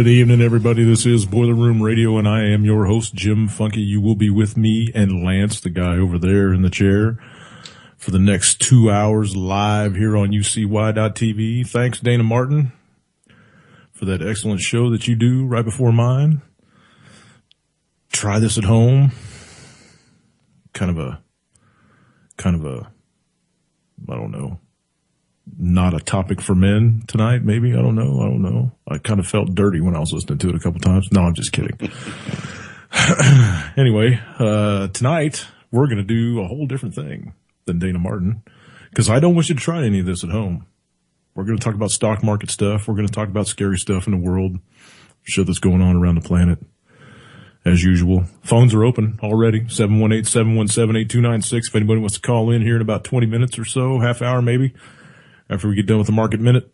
Good evening, everybody. This is Boiler Room Radio, and I am your host, Jim Funke. You will be with me and Lance, the guy over there in the chair, for the next 2 hours live here on UCY.TV. Thanks, Dana Martin, for that excellent show that you do right before mine. Try this at home. Kind of a, I don't know, not a topic for men tonight, maybe. I don't know. I kind of felt dirty when I was listening to it a couple times. No, I'm just kidding. Anyway, tonight we're going to do a whole different thing than Dana Martin, because I don't want you to try any of this at home. We're going to talk about stock market stuff. We're going to talk about scary stuff in the world, shit that's going on around the planet. As usual, phones are open already, 718-717-8296. If anybody wants to call in here in about 20 minutes or so, half hour maybe, after we get done with the market minute,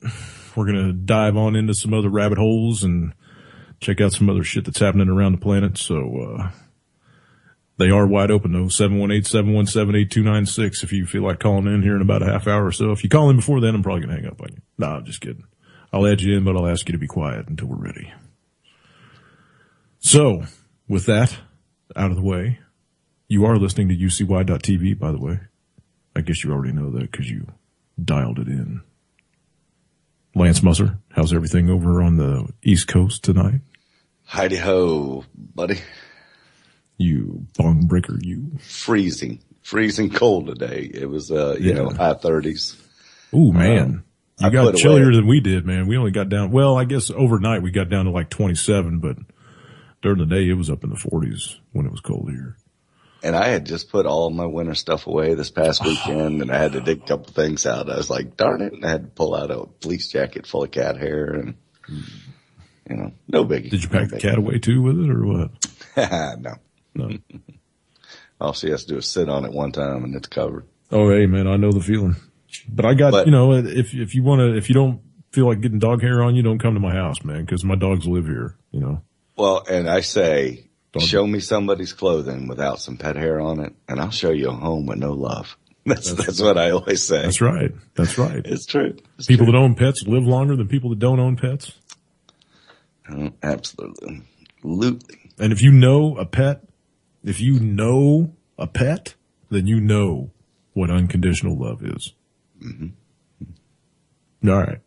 we're going to dive on into some other rabbit holes and check out some other shit that's happening around the planet. So, they are wide open though, 718-717-8296 if you feel like calling in here in about a half hour or so. If you call in before then, I'm probably going to hang up on you. Nah, I'm just kidding. I'll add you in, but I'll ask you to be quiet until we're ready. So, with that out of the way, you are listening to UCY.TV, by the way. I guess you already know that because you dialed it in. Lance Musser, how's everything over on the East Coast tonight? Heidi ho, buddy. You bong breaker, you. Freezing cold today. It was, high 30s. Ooh, man. You got chillier than we did, man. We only got down, well, I guess overnight we got down to like 27, but during the day it was up in the 40s when it was cold here. And I had just put all of my winter stuff away this past weekend, and I had to dig a couple things out. I was like, darn it. And I had to pull out a fleece jacket full of cat hair and, no biggie. Did you pack the cat away too with it or what? No. All she has to do is sit on it one time and it's covered. Oh, hey man, I know the feeling. But I got, if you don't feel like getting dog hair on you, don't come to my house, man, because my dogs live here, Well, and I say, show me somebody's clothing without some pet hair on it, and I'll show you a home with no love. That's what I always say. That's right. It's true. People that own pets live longer than people that don't own pets. Absolutely. And if you know a pet, then you know what unconditional love is. Mm-hmm. All right.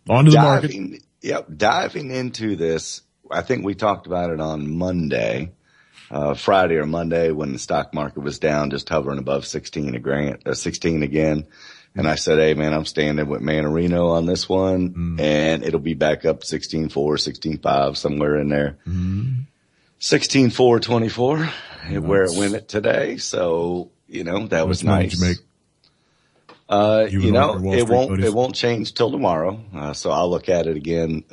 On to the market. Yep. Diving into this, I think we talked about it on Monday, Friday or Monday, when the stock market was down, just hovering above 16 again. And I said, hey man, I'm standing with Manarino on this one, and it'll be back up 16.4, 16.5, somewhere in there. 16.424, where it went today. So, that was nice. It won't change till tomorrow. So I'll look at it again,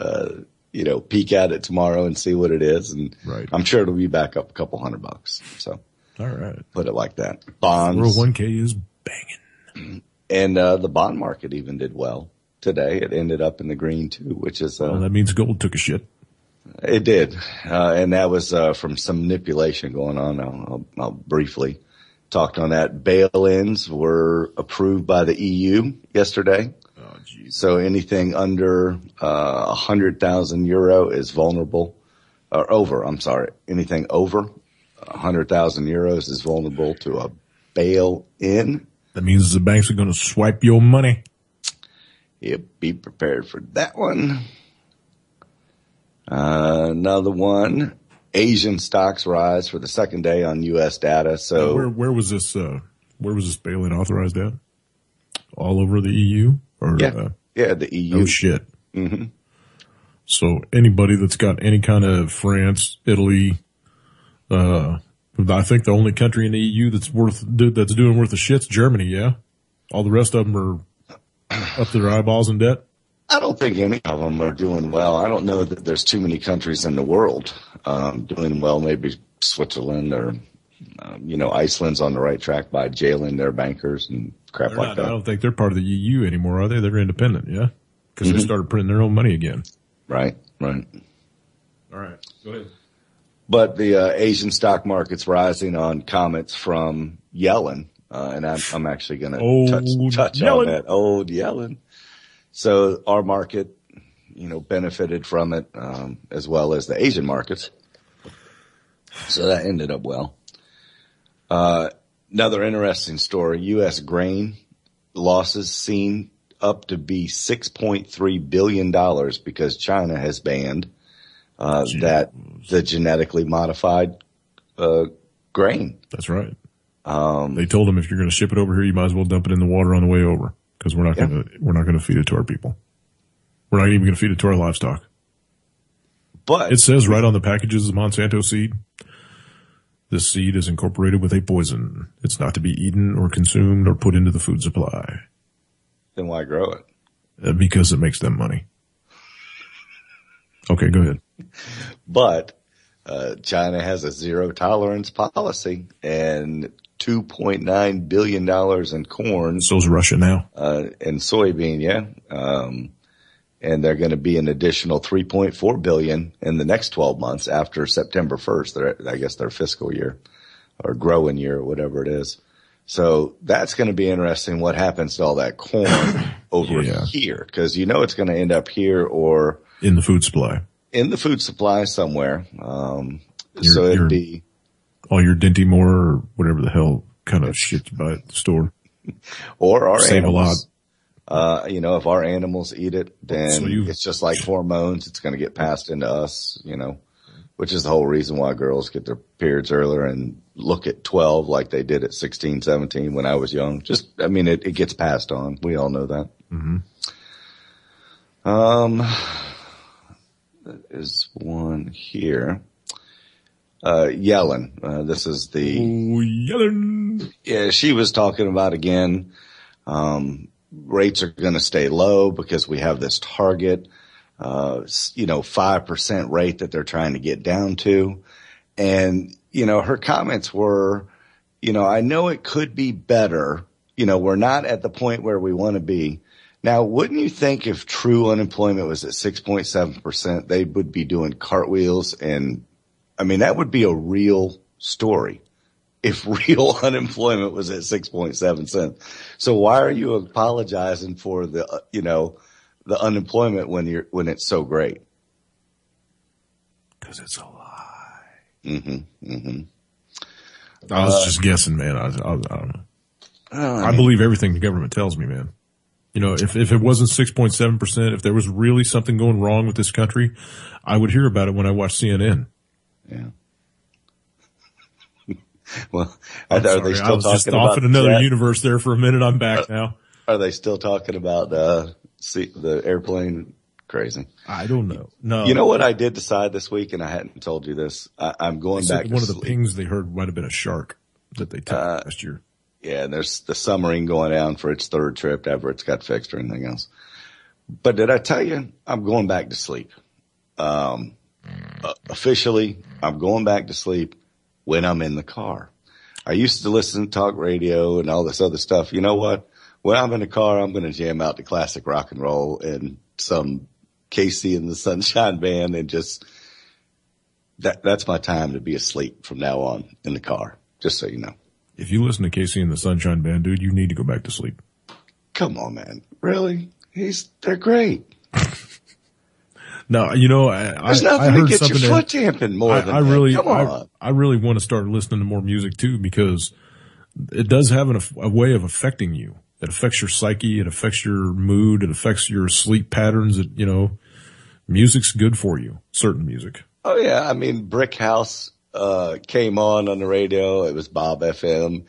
peek at it tomorrow and see what it is. And I'm sure it'll be back up a couple $100. So, all right, put it like that. Bonds. 401k is banging. And, the bond market even did well today. It ended up in the green too, which is, that means gold took a shit. It did. And that was, from some manipulation going on. I'll briefly talked on that. Bail-ins were approved by the EU yesterday. Oh, geez. So anything under 100,000 euro is vulnerable, or over. I'm sorry. Anything over 100,000 euros is vulnerable to a bail-in. That means the banks are going to swipe your money. Yep, be prepared for that one. Another one. Asian stocks rise for the second day on U.S. data. So where was this bail-in authorized at? All over the EU? The EU. Oh shit. Mm-hmm. So anybody that's got any kind of France, Italy, I think the only country in the EU that's doing worth a shit's Germany. Yeah. All the rest of them are up to their eyeballs in debt. I don't think any of them are doing well. I don't know that there's too many countries in the world doing well. Maybe Switzerland or, Iceland's on the right track by jailing their bankers and crap like that. I don't think they're part of the EU anymore, are they? They're independent, yeah? Because they started printing their own money again. Right. All right, go ahead. But the Asian stock market's rising on comments from Yellen, and I'm actually going to touch on that. Old Yellen. So our market, benefited from it, as well as the Asian markets. So that ended up well. Another interesting story, U.S. grain losses seen up to be $6.3 billion because China has banned the genetically modified grain. That's right. They told them if you're going to ship it over here, you might as well dump it in the water on the way over because we're not going to feed it to our people. We're not even going to feed it to our livestock. But it says right on the packages of Monsanto seed, this seed is incorporated with a poison. It's not to be eaten or consumed or put into the food supply. Then why grow it? Because it makes them money. Okay, go ahead. But China has a zero tolerance policy and $2.9 billion in corn. So's Russia now. And soybean, yeah. And they're going to be an additional $3.4 billion in the next 12 months after September 1st. I guess their fiscal year or growing year or whatever it is. So that's going to be interesting. What happens to all that corn over here? Because it's going to end up here or in the food supply. In the food supply somewhere. So it'd be all your Dinty Moore or whatever the hell kind of shit you buy at the store. Or our save animals. A lot. If our animals eat it, then it's just like hormones. It's going to get passed into us, which is the whole reason why girls get their periods earlier and look at 12 like they did at 16, 17 when I was young. It gets passed on. We all know that. Mm-hmm. There's one here. Yellen. This is the Yellen. Yeah, she was talking about again. Rates are going to stay low because we have this target, 5% rate that they're trying to get down to. And, her comments were, I know it could be better. We're not at the point where we want to be. Now, wouldn't you think if true unemployment was at 6.7%, they would be doing cartwheels? And that would be a real story. If real unemployment was at 6.7%. So why are you apologizing for the unemployment when it's so great? Cause it's a lie. Mm-hmm. Mm-hmm. I was just guessing, man. I don't know. I believe everything the government tells me, man. If it wasn't 6.7%, if there was really something going wrong with this country, I would hear about it when I watch CNN. Yeah. Well, are they still I was talking just about off in another universe there for a minute. I'm back now. Are they still talking about the airplane? Crazy. I don't know. No. You know what I did decide this week, and I hadn't told you this. I'm going back to one sleep. Of the pings they heard might have been a shark that they took last year. Yeah, and there's the submarine going down for its third trip after it's got fixed or anything else. But did I tell you I'm going back to sleep? Officially, I'm going back to sleep when I'm in the car. I used to listen to talk radio and all this other stuff. You know what? When I'm in the car, I'm going to jam out the classic rock and roll and some Casey and the Sunshine Band and just that's my time to be asleep from now on in the car, just so you know. If you listen to Casey and the Sunshine Band, dude, you need to go back to sleep. Come on, man. Really? They're great. No, there's nothing to get your foot tamping more than that. Come on. I really want to start listening to more music too because it does have a way of affecting you. It affects your psyche. It affects your mood. It affects your sleep patterns. Music's good for you. Certain music. Oh yeah. Brick House, came on the radio. It was Bob FM.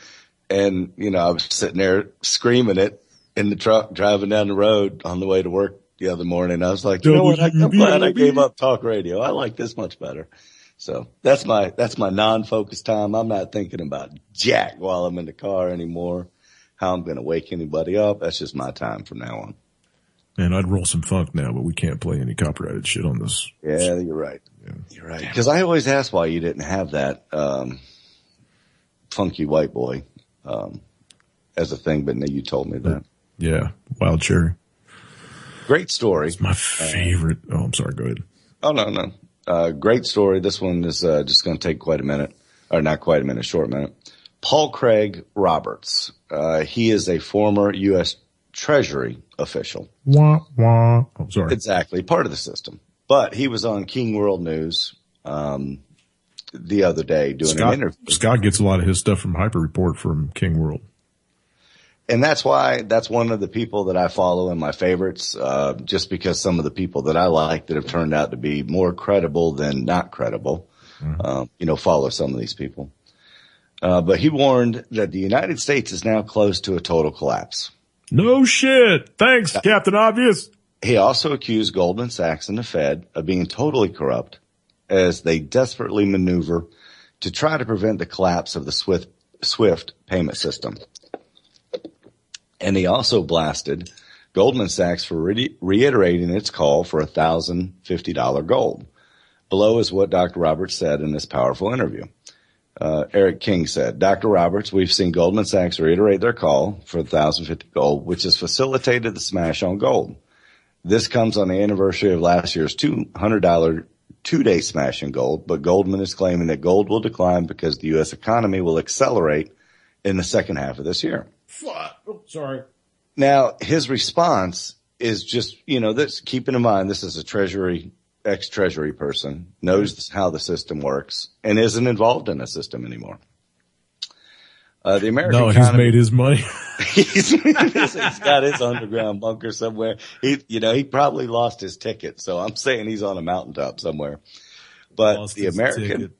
And, I was sitting there screaming it in the truck driving down the road on the way to work the other morning. I was like, you know what? I'm glad I gave up talk radio. I like this much better. So that's my non-focused time. I'm not thinking about jack while I'm in the car anymore, how I'm going to wake anybody up. That's just my time from now on. Man, I'd roll some funk now, but we can't play any copyrighted shit on this. Yeah, you're right. Yeah. You're right. Because I always ask why you didn't have that funky white boy as a thing, but now you told me that. Yeah, Wild Cherry. Great story. It's my favorite. I'm sorry. Go ahead. Oh, no. Great story. This one is just going to take quite a minute, or not quite a minute, short minute. Paul Craig Roberts. He is a former U.S. Treasury official. Wah, wah. Oh, sorry. Exactly. Part of the system. But he was on King World News the other day doing an interview. Scott gets a lot of his stuff from Hyper Report from King World. And that's one of the people that I follow in my favorites, just because some of the people that I like that have turned out to be more credible than not credible, follow some of these people. But he warned that the United States is now close to a total collapse. No shit. Thanks, Captain Obvious. He also accused Goldman Sachs and the Fed of being totally corrupt as they desperately maneuver to try to prevent the collapse of the SWIFT payment system. And he also blasted Goldman Sachs for reiterating its call for $1,050 gold. Below is what Dr. Roberts said in this powerful interview. Eric King said, Dr. Roberts, we've seen Goldman Sachs reiterate their call for $1,050 gold, which has facilitated the smash on gold. This comes on the anniversary of last year's $200 two-day smash in gold, but Goldman is claiming that gold will decline because the U.S. economy will accelerate in the second half of this year. Oh, sorry. Now, his response is just, this, keeping in mind this is a ex-Treasury person, knows how the system works, and isn't involved in the system anymore. The American economy, he's made his money. he's got his underground bunker somewhere. He probably lost his ticket, so I'm saying he's on a mountaintop somewhere. But the American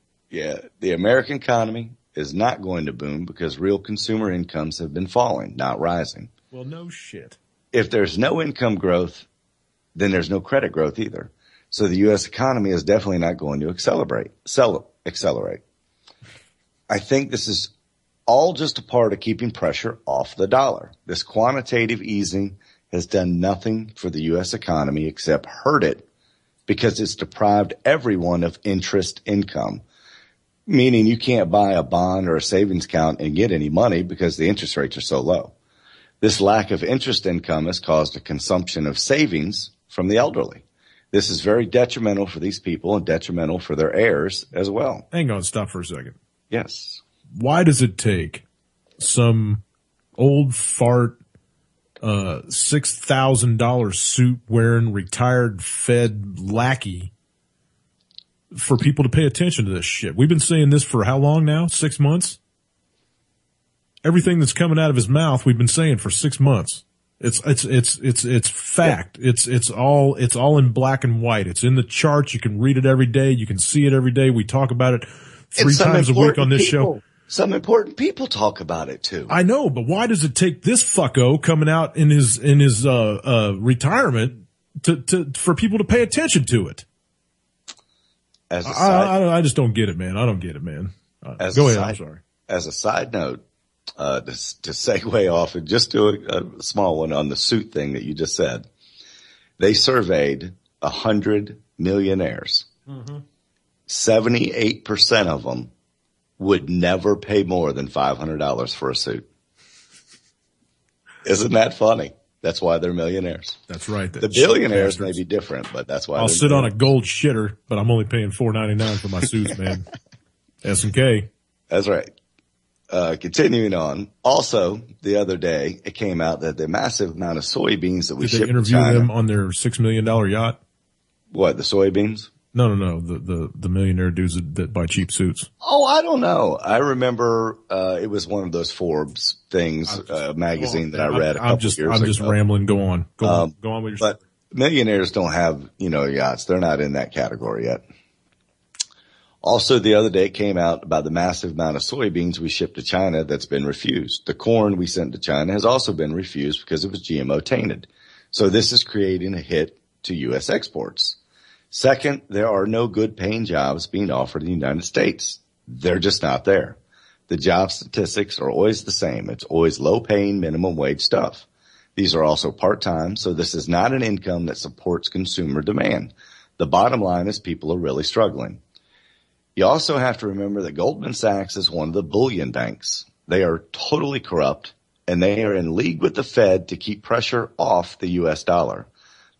economy is not going to boom because real consumer incomes have been falling, not rising. Well, no shit. If there's no income growth, then there's no credit growth either. So the U.S. economy is definitely not going to accelerate. I think this is all just a part of keeping pressure off the dollar. This quantitative easing has done nothing for the U.S. economy except hurt it because it's deprived everyone of interest income. Meaning you can't buy a bond or a savings account and get any money because the interest rates are so low. This lack of interest income has caused a consumption of savings from the elderly. This is very detrimental for these people and detrimental for their heirs as well. Hang on, stop for a second. Yes. Why does it take some old fart, $6,000 suit wearing retired Fed lackey for people to pay attention to this shit? We've been saying this for how long now? 6 months? Everything that's coming out of his mouth, we've been saying for 6 months. It's fact. Yeah. It's all in black and white. It's in the charts. You can read it every day. You can see it every day. We talk about it 3 times a week on this show. Some important people talk about it too. I know, but why does it take this fucko coming out in his retirement for people to pay attention to it? I just don't get it, man. I don't get it, man. Go ahead. I'm sorry. As a side note, to segue off and just do a small one on the suit thing that you just said, they surveyed 100 millionaires. Mm-hmm. 78% of them would never pay more than $500 for a suit. Isn't that funny? That's why they're millionaires. That's right. The billionaires may be different, but that's why I'll sit on a gold shitter, but I'm only paying $4.99 for my suits, man. S&K. That's right. Continuing on. Also, the other day, it came out that the massive amount of soybeans that we shipped to China. Did they interview them on their $6 million yacht? What, the soybeans? No. The millionaire dudes that buy cheap suits. Oh, I don't know. I remember, it was one of those Forbes things, magazine that I read a couple years ago. I'm just rambling. Go on with your story. But millionaires don't have, yachts. They're not in that category yet. Also, the other day it came out about the massive amount of soybeans we shipped to China that's been refused. The corn we sent to China has also been refused because it was GMO tainted. So this is creating a hit to U.S. exports. Second, there are no good paying jobs being offered in the United States. They're just not there. The job statistics are always the same. It's always low paying minimum wage stuff. These are also part-time, so this is not an income that supports consumer demand. The bottom line is people are really struggling. You also have to remember that Goldman Sachs is one of the bullion banks. They are totally corrupt, and they are in league with the Fed to keep pressure off the U.S. dollar.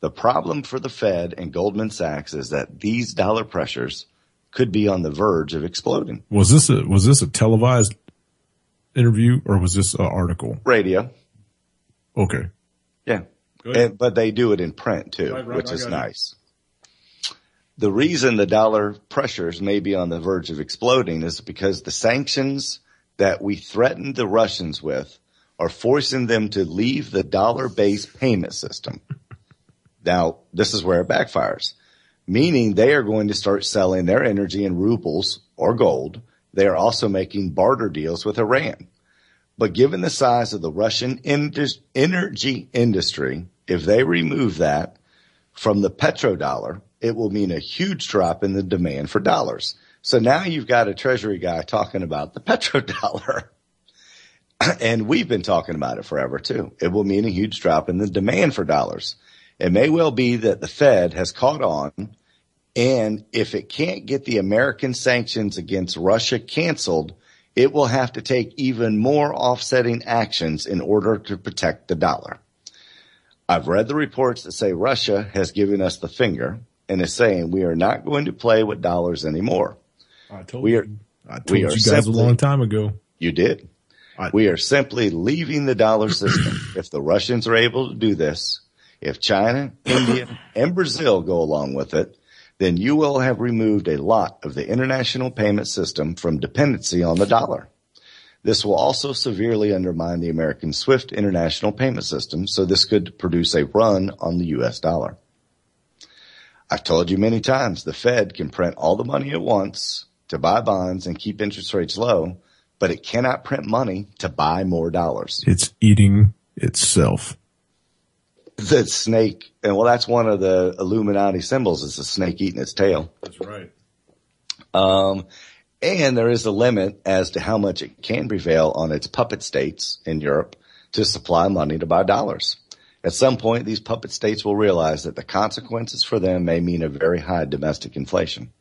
The problem for the Fed and Goldman Sachs is that these dollar pressures could be on the verge of exploding. Was this a televised interview or was this an article? Radio. Okay. Yeah. Go ahead. But they do it in print too, Right, which is I got nice. The reason the dollar pressures may be on the verge of exploding is because the sanctions that we threatened the Russians with are forcing them to leave the dollar-based payment system. Now, this is where it backfires, meaning they are going to start selling their energy in rubles or gold. They are also making barter deals with Iran. But given the size of the Russian energy industry, if they remove that from the petrodollar, it will mean a huge drop in the demand for dollars. So now you've got a treasury guy talking about the petrodollar. And we've been talking about it forever too. It will mean a huge drop in the demand for dollars. It may well be that the Fed has caught on, and if it can't get the American sanctions against Russia canceled, it will have to take even more offsetting actions in order to protect the dollar. I've read the reports that say Russia has given us the finger and is saying we are not going to play with dollars anymore. I told you guys a long time ago. You did. We are simply leaving the dollar system. If the Russians are able to do this, if China, India, and Brazil go along with it, then you will have removed a lot of the international payment system from dependency on the dollar. This will also severely undermine the American SWIFT international payment system, so this could produce a run on the U.S. dollar. I've told you many times the Fed can print all the money it wants to buy bonds and keep interest rates low, but it cannot print money to buy more dollars. It's eating itself. The snake, and well, that's one of the Illuminati symbols, is a snake eating its tail. That's right. And there is a limit as to how much it can prevail on its puppet states in Europe to supply money to buy dollars. At some point, these puppet states will realize that the consequences for them may mean a very high domestic inflation.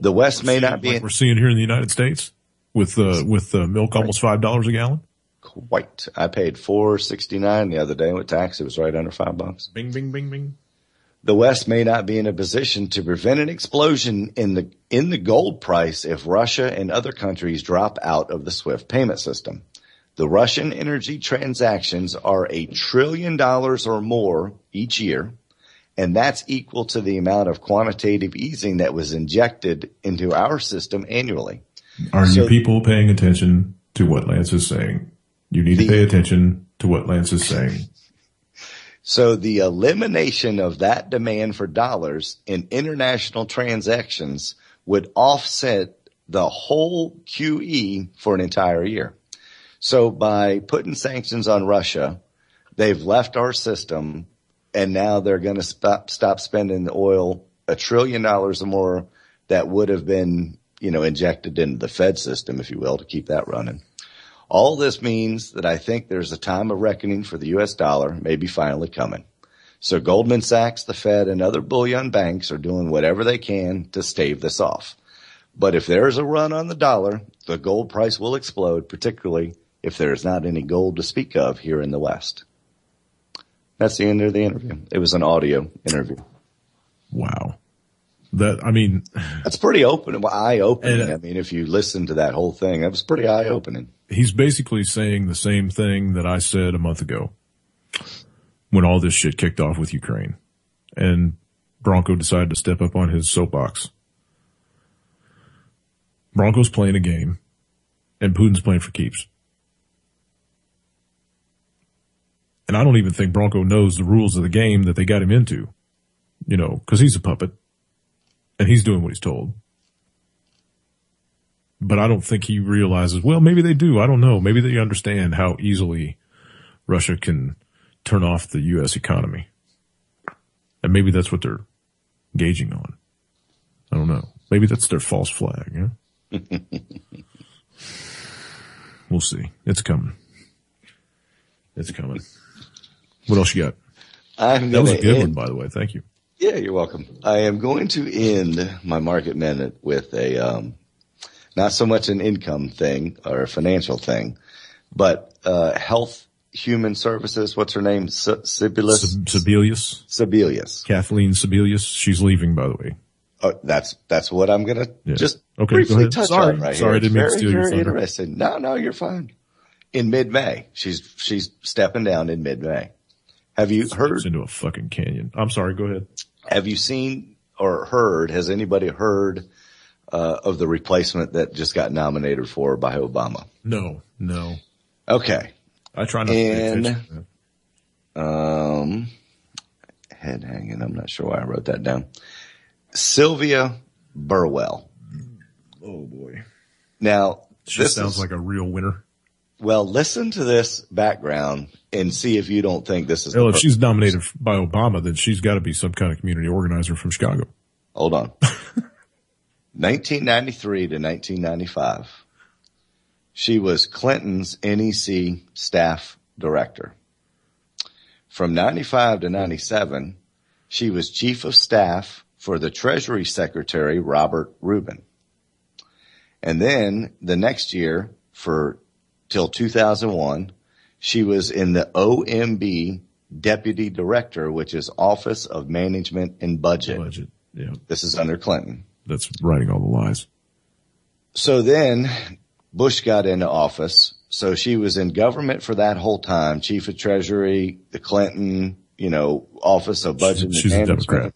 The West may not be. Like we're seeing here in the United States with milk almost $5 a gallon. Quite. I paid $4.69 the other day with tax. It was right under $5. Bing, bing, bing, bing. The West may not be in a position to prevent an explosion in the gold price if Russia and other countries drop out of the SWIFT payment system. The Russian energy transactions are $1 trillion or more each year, and that's equal to the amount of quantitative easing that was injected into our system annually. Are you people paying attention to what Lance is saying? You need to pay attention to what Lance is saying. So the elimination of that demand for dollars in international transactions would offset the whole QE for an entire year. So by putting sanctions on Russia, they've left our system, and now they're going to stop spending the oil $1 trillion or more that would have been, injected into the Fed system, if you will, to keep that running. All this means that I think there's a time of reckoning for the U.S. dollar maybe finally coming. So Goldman Sachs, the Fed, and other bullion banks are doing whatever they can to stave this off. But if there's a run on the dollar, the gold price will explode, particularly if there's not any gold to speak of here in the West. That's the end of the interview. It was an audio interview. Wow. That's pretty eye-opening. If you listen to that whole thing, that was pretty eye-opening. He's basically saying the same thing that I said a month ago when all this shit kicked off with Ukraine and Bronco decided to step up on his soapbox. Bronco's playing a game and Putin's playing for keeps. And I don't even think Bronco knows the rules of the game that they got him into, because he's a puppet and he's doing what he's told. But I don't think he realizes, well, maybe they do. I don't know. Maybe they understand how easily Russia can turn off the U.S. economy. And maybe that's what they're gauging on. I don't know. Maybe that's their false flag. Yeah? We'll see. It's coming. It's coming. What else you got? That was a good one, by the way. Thank you. Yeah, you're welcome. I am going to end my market minute with a not so much an income thing or a financial thing, but health, human services. What's her name? Sebelius. Kathleen Sebelius. She's leaving, by the way. Oh, that's what I'm gonna just briefly touch on right here. Sorry, I didn't mean to steal your thunder. Interesting. No, you're fine. In mid-May, she's stepping down in mid-May. Have you heard? Into a fucking canyon. I'm sorry. Go ahead. Have you seen or heard? Has anybody heard of the replacement that just got nominated for by Obama? No. Okay. I try not to pay attention to that. Head hanging. I'm not sure why I wrote that down. Sylvia Burwell. Oh boy. Now, this sounds like a real winner. Well, listen to this background and see if you don't think this is. Well, if she's nominated by Obama, then she's got to be some kind of community organizer from Chicago. Hold on. 1993 to 1995. She was Clinton's NEC staff director. From 95 to 97, she was chief of staff for the Treasury Secretary, Robert Rubin. And then the next year, till 2001, she was in the OMB deputy director, which is Office of Management and Budget. Yeah. This is under Clinton. That's writing all the lies. So then Bush got into office. So she was in government for that whole time, chief of Treasury, the Clinton, Office of Budget She's and Management. A Democrat.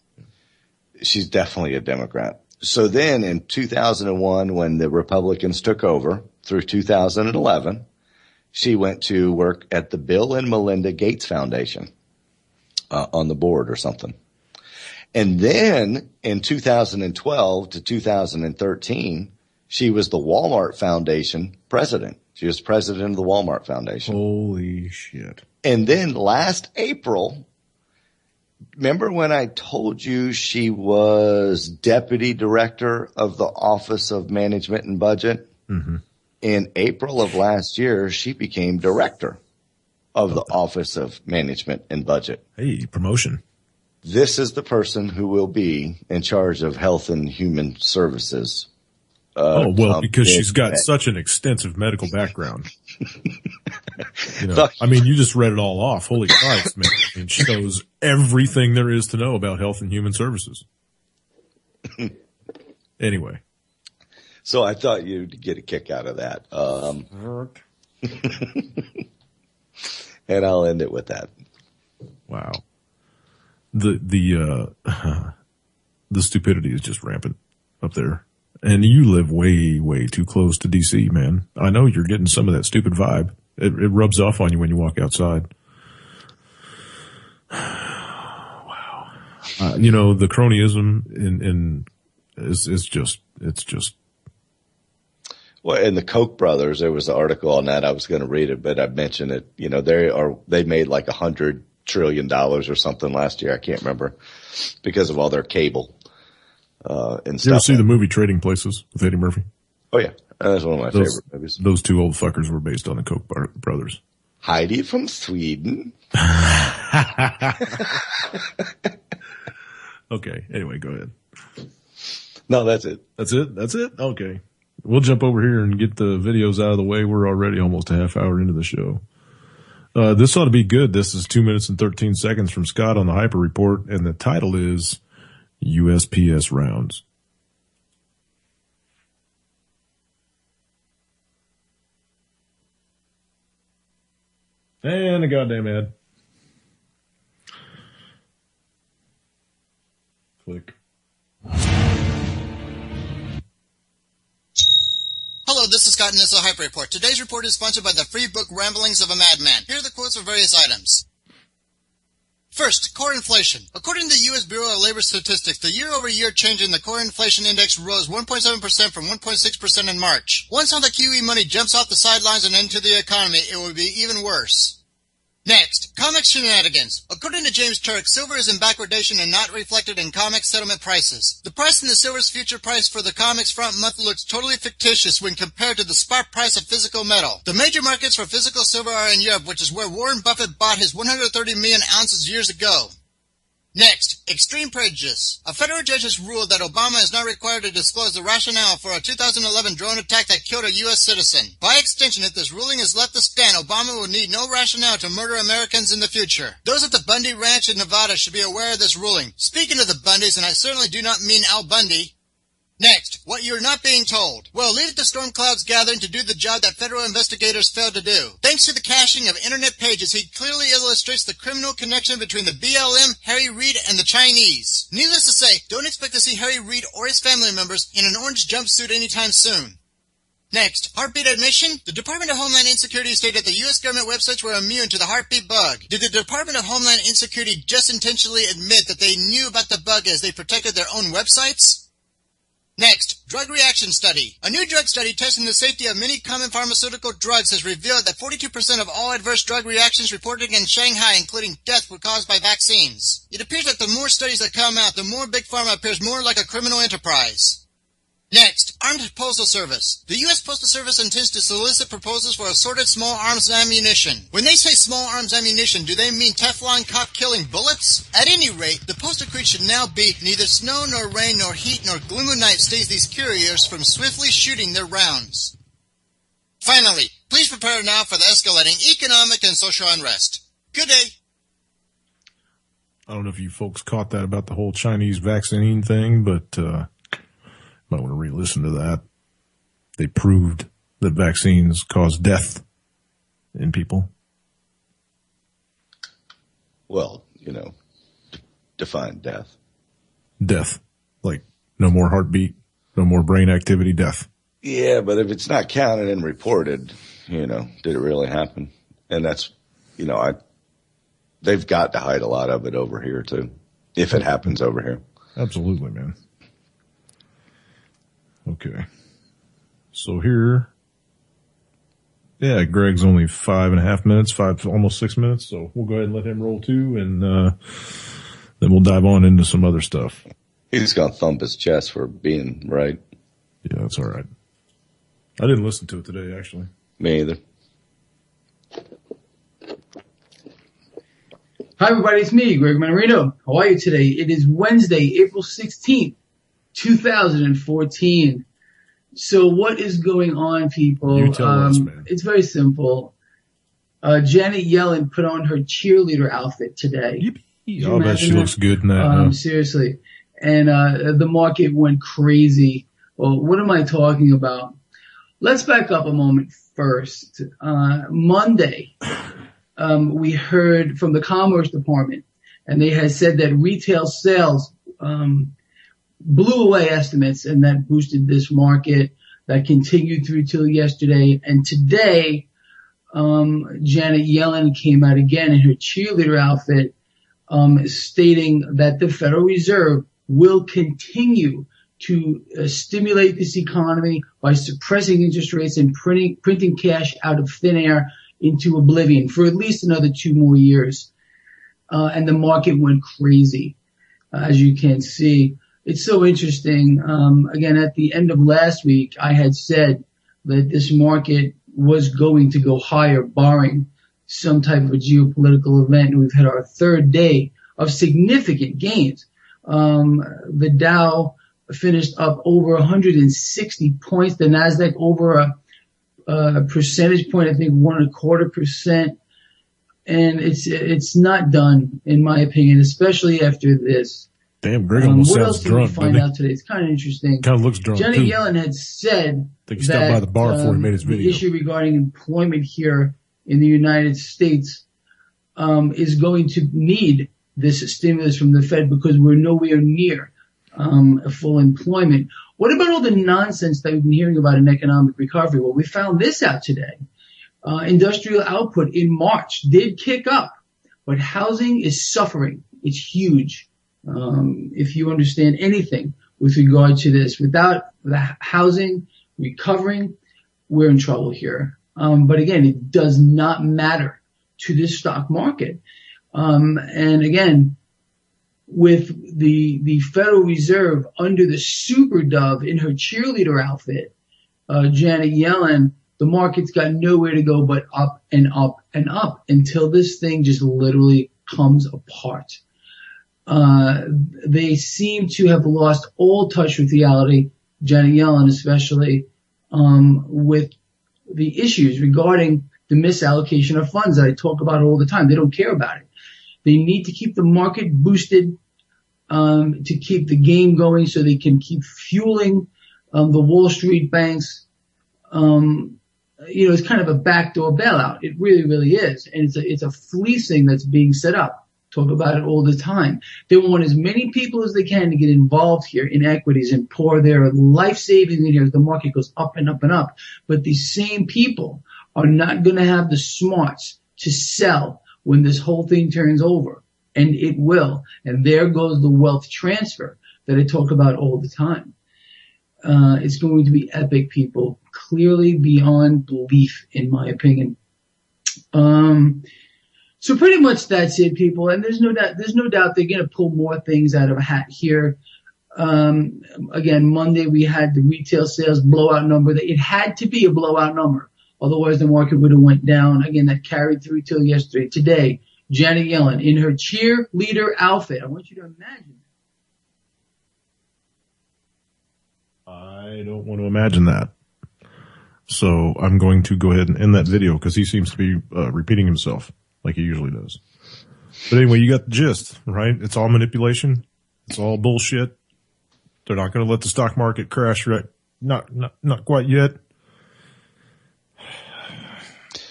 She's definitely a Democrat. So then in 2001, when the Republicans took over through 2011, she went to work at the Bill and Melinda Gates Foundation on the board or something. And then in 2012 to 2013, she was the Walmart Foundation president. She was president of the Walmart Foundation. Holy shit. And then last April, remember when I told you she was deputy director of the Office of Management and Budget? Mm-hmm. In April of last year, she became director of the Office of Management and Budget. Hey, promotion. This is the person who will be in charge of Health and Human Services. Because she's got such an extensive medical background. You just read it all off. Holy Christ, man. I mean, she knows everything there is to know about Health and Human Services. Anyway. So I thought you'd get a kick out of that. And I'll end it with that. Wow. The stupidity is just rampant up there. And you live way, way too close to DC, man. I know you're getting some of that stupid vibe. It rubs off on you when you walk outside. Wow. The cronyism it's just. Well, in the Koch brothers, there was an article on that. I was going to read it, but I mentioned it. They made like $100 trillion or something last year. I can't remember because of all their cable. And stuff. You ever see the movie Trading Places with Eddie Murphy? Oh yeah. That's one of my favorite movies. Those two old fuckers were based on the Koch brothers. Heidi from Sweden. Okay. Anyway, go ahead. No, that's it. That's it? Okay. We'll jump over here and get the videos out of the way. We're already almost a half hour into the show. This ought to be good. This is 2 minutes and 13 seconds from Scott on the Hyper Report, and the title is USPS rounds. And a goddamn ad. Click. Hello, this is Scott and this is a Hyper Report. Today's report is sponsored by the free book Ramblings of a Madman. Here are the quotes for various items. First, core inflation. According to the U.S. Bureau of Labor Statistics, the year-over-year change in the core inflation index rose 1.7% from 1.6% in March. Once all the QE money jumps off the sidelines and into the economy, it will be even worse. Next, comics shenanigans. According to James Turk, silver is in backwardation and not reflected in comics settlement prices. The price in the silver's future price for the comics front month looks totally fictitious when compared to the spot price of physical metal. The major markets for physical silver are in Europe, which is where Warren Buffett bought his 130 million ounces years ago. Next, extreme prejudice. A federal judge has ruled that Obama is not required to disclose the rationale for a 2011 drone attack that killed a U.S. citizen. By extension, if this ruling is left to stand, Obama will need no rationale to murder Americans in the future. Those at the Bundy Ranch in Nevada should be aware of this ruling. Speaking of the Bundys, and I certainly do not mean Al Bundy. Next, what you're not being told. Well, leave it to storm clouds gathering to do the job that federal investigators failed to do. Thanks to the caching of internet pages, he clearly illustrates the criminal connection between the BLM, Harry Reid, and the Chinese. Needless to say, don't expect to see Harry Reid or his family members in an orange jumpsuit anytime soon. Next, heartbeat admission. The Department of Homeland Insecurity stated that U.S. government websites were immune to the heartbeat bug. Did the Department of Homeland Insecurity just intentionally admit that they knew about the bug as they protected their own websites? Next, drug reaction study. A new drug study testing the safety of many common pharmaceutical drugs has revealed that 42% of all adverse drug reactions reported in Shanghai, including death, were caused by vaccines. It appears that the more studies that come out, the more Big Pharma appears more like a criminal enterprise. Next, Armed Postal Service. The U.S. Postal Service intends to solicit proposals for assorted small arms ammunition. When they say small arms ammunition, do they mean Teflon cop-killing bullets? At any rate, the postal creed should now be neither snow nor rain nor heat nor gloom of night stays these couriers from swiftly shooting their rounds. Finally, please prepare now for the escalating economic and social unrest. Good day. I don't know if you folks caught that about the whole Chinese vaccine thing, but might want to re-listen to that. They proved that vaccines cause death in people. Well, define death. Death. Like no more heartbeat, no more brain activity, death. Yeah, but if it's not counted and reported, did it really happen? And that's, they've got to hide a lot of it over here too, if it happens over here. Absolutely, man. Okay. So here, Greg's only 5.5 minutes, almost 6 minutes. So we'll go ahead and let him roll too. And, then we'll dive on into some other stuff. He's going to thump his chest for being right. Yeah, that's all right. I didn't listen to it today, actually. Me either. Hi, everybody. It's me, Greg Manarino. How are you today? It is Wednesday, April 16th. 2014. So what is going on, people? You tell us, man. It's very simple. Janet Yellen put on her cheerleader outfit today. I'll bet she looks good in that. Seriously. And the market went crazy. Well, what am I talking about? Let's back up a moment first. Monday, we heard from the Commerce Department, and they had said that retail sales blew away estimates, and that boosted this market. That continued through till yesterday. And today, Janet Yellen came out again in her cheerleader outfit, stating that the Federal Reserve will continue to stimulate this economy by suppressing interest rates and printing cash out of thin air into oblivion for at least another 2 more years. And the market went crazy, as you can see. It's so interesting. Again, at the end of last week, I had said that this market was going to go higher, barring some type of a geopolitical event. And we've had our 3rd day of significant gains. The Dow finished up over 160 points. The Nasdaq over a percentage point, I think 1.25%. And it's not done, in my opinion, especially after this. Damn, Greg almost what sounds else did drunk. we find out today? It's kind of interesting. Kind of looks drunk, Janet too. Yellen had said I think he stopped by the bar before he made his video. The issue regarding employment here in the United States is going to need this stimulus from the Fed because we're nowhere near full employment. What about all the nonsense that we've been hearing about in economic recovery? Well, we found this out today. Industrial output in March did kick up, but housing is suffering. It's huge. If you understand anything with regard to this, without the housing recovering, we're in trouble here. But again, it does not matter to this stock market. And again, with the Federal Reserve under the super dove in her cheerleader outfit, Janet Yellen, the market's got nowhere to go but up and up and up until this thing just literally comes apart. They seem to have lost all touch with reality, Janet Yellen especially, with the issues regarding the misallocation of funds that I talk about all the time. They don't care about it. They need to keep the market boosted, to keep the game going so they can keep fueling the Wall Street banks, it's kind of a backdoor bailout. It really, really is. And it's a fleecing that's being set up. Talk about it all the time. They want as many people as they can to get involved here in equities and pour their life savings in here as the market goes up and up and up. But these same people are not going to have the smarts to sell when this whole thing turns over. And it will. And there goes the wealth transfer that I talk about all the time. It's going to be epic, people. Clearly beyond belief, in my opinion. So pretty much that's it, people. And there's no doubt they're going to pull more things out of a hat here. Again, Monday we had the retail sales blowout number. It had to be a blowout number. Otherwise the market would have went down. Again, that carried through till yesterday. Today, Janet Yellen in her cheerleader outfit. I want you to imagine. I don't want to imagine that. So I'm going to go ahead and end that video because he seems to be repeating himself like he usually does. But anyway, you got the gist, right? It's all manipulation. It's all bullshit. They're not going to let the stock market crash right. Not quite yet.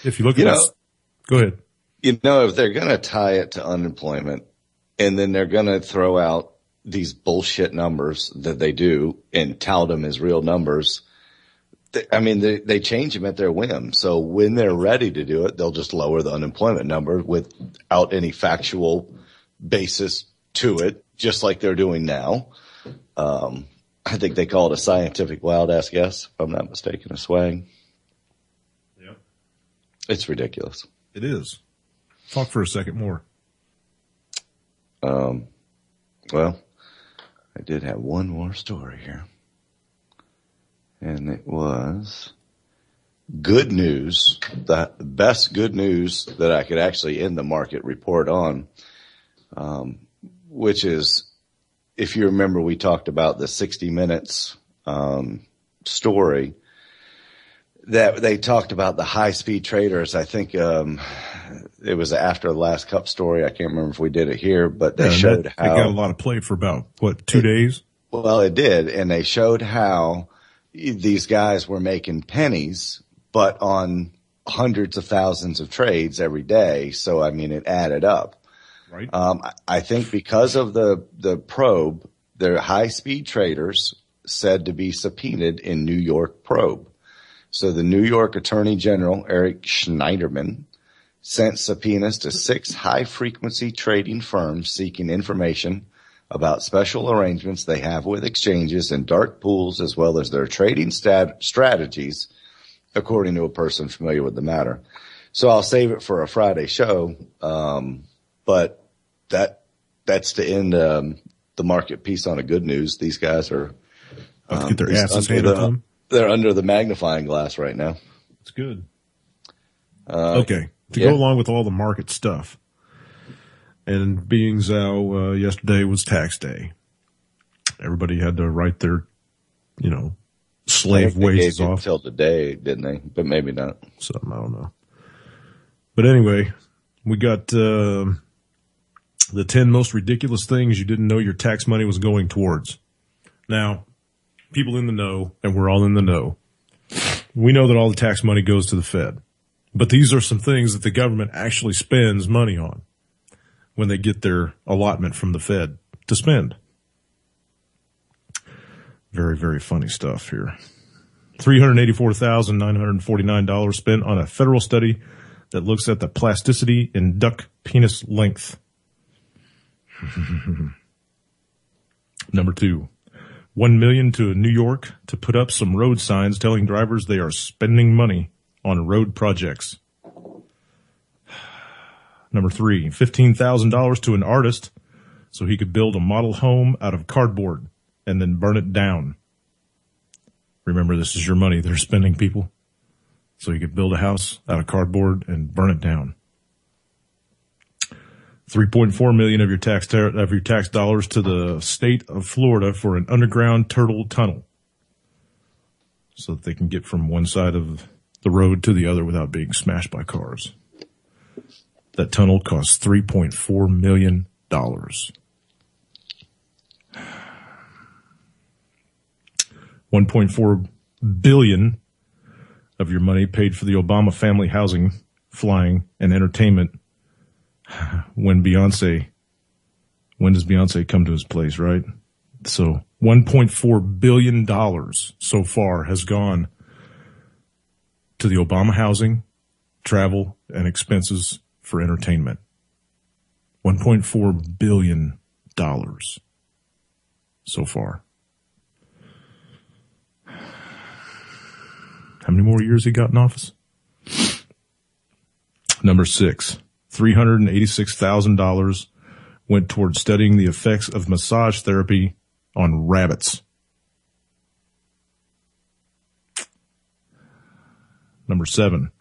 If you look at this, go ahead. If they're going to tie it to unemployment and then they're going to throw out these bullshit numbers that they do and tout them as real numbers, they change them at their whim. So when they're ready to do it, they'll just lower the unemployment number without any factual basis to it, just like they're doing now. I think they call it a scientific wild ass guess, if I'm not mistaken, a swag. Yep. It's ridiculous. It is. Talk for a second more. Well, I did have one more story here. And it was good news, the best good news that I could actually end the market report on, which is, if you remember, we talked about the 60 Minutes story that they talked about the high-speed traders. I think it was after the last Cup story. I can't remember if we did it here, but they showed how it got a lot of play for about, 2 days? Well, it did, and they showed how these guys were making pennies, but on hundreds of thousands of trades every day. So, it added up. Right. I think because of the probe, the high-speed traders said to be subpoenaed in New York probe. So the New York Attorney General, Eric Schneiderman, sent subpoenas to 6 high-frequency trading firms seeking information about special arrangements they have with exchanges and dark pools, as well as their trading strategies, according to a person familiar with the matter. So I'll save it for a Friday show, but that's to end the market piece on a good news. These guys are get their asses handed to them. They're under the magnifying glass right now. It's good. Okay, go along with all the market stuff. And being Zhao, yesterday was tax day. Everybody had to write their, slave wages off. Until today, didn't they? But maybe not. Something, I don't know. But anyway, we got the 10 most ridiculous things you didn't know your tax money was going towards. Now, people in the know, and we're all in the know, we know that all the tax money goes to the Fed. But these are some things that the government actually spends money on when they get their allotment from the Fed to spend. Very, very funny stuff here. $384,949 spent on a federal study that looks at the plasticity in duck penis length. Number 2, $1 million to New York to put up some road signs telling drivers they are spending money on road projects. Number 3, $15,000 to an artist so he could build a model home out of cardboard and then burn it down. Remember, this is your money they're spending, people. So you could build a house out of cardboard and burn it down. $3.4 million of your tax dollars to the state of Florida for an underground turtle tunnel, so that they can get from one side of the road to the other without being smashed by cars. That tunnel costs $3.4 million. $1.4 billion of your money paid for the Obama family housing, flying, and entertainment. When does Beyonce come to his place, right? So $1.4 billion so far has gone to the Obama housing, travel, and expenses for entertainment. $1.4 billion so far. How many more years he got in office? Number 6, $386,000 went towards studying the effects of massage therapy on rabbits. Number 7,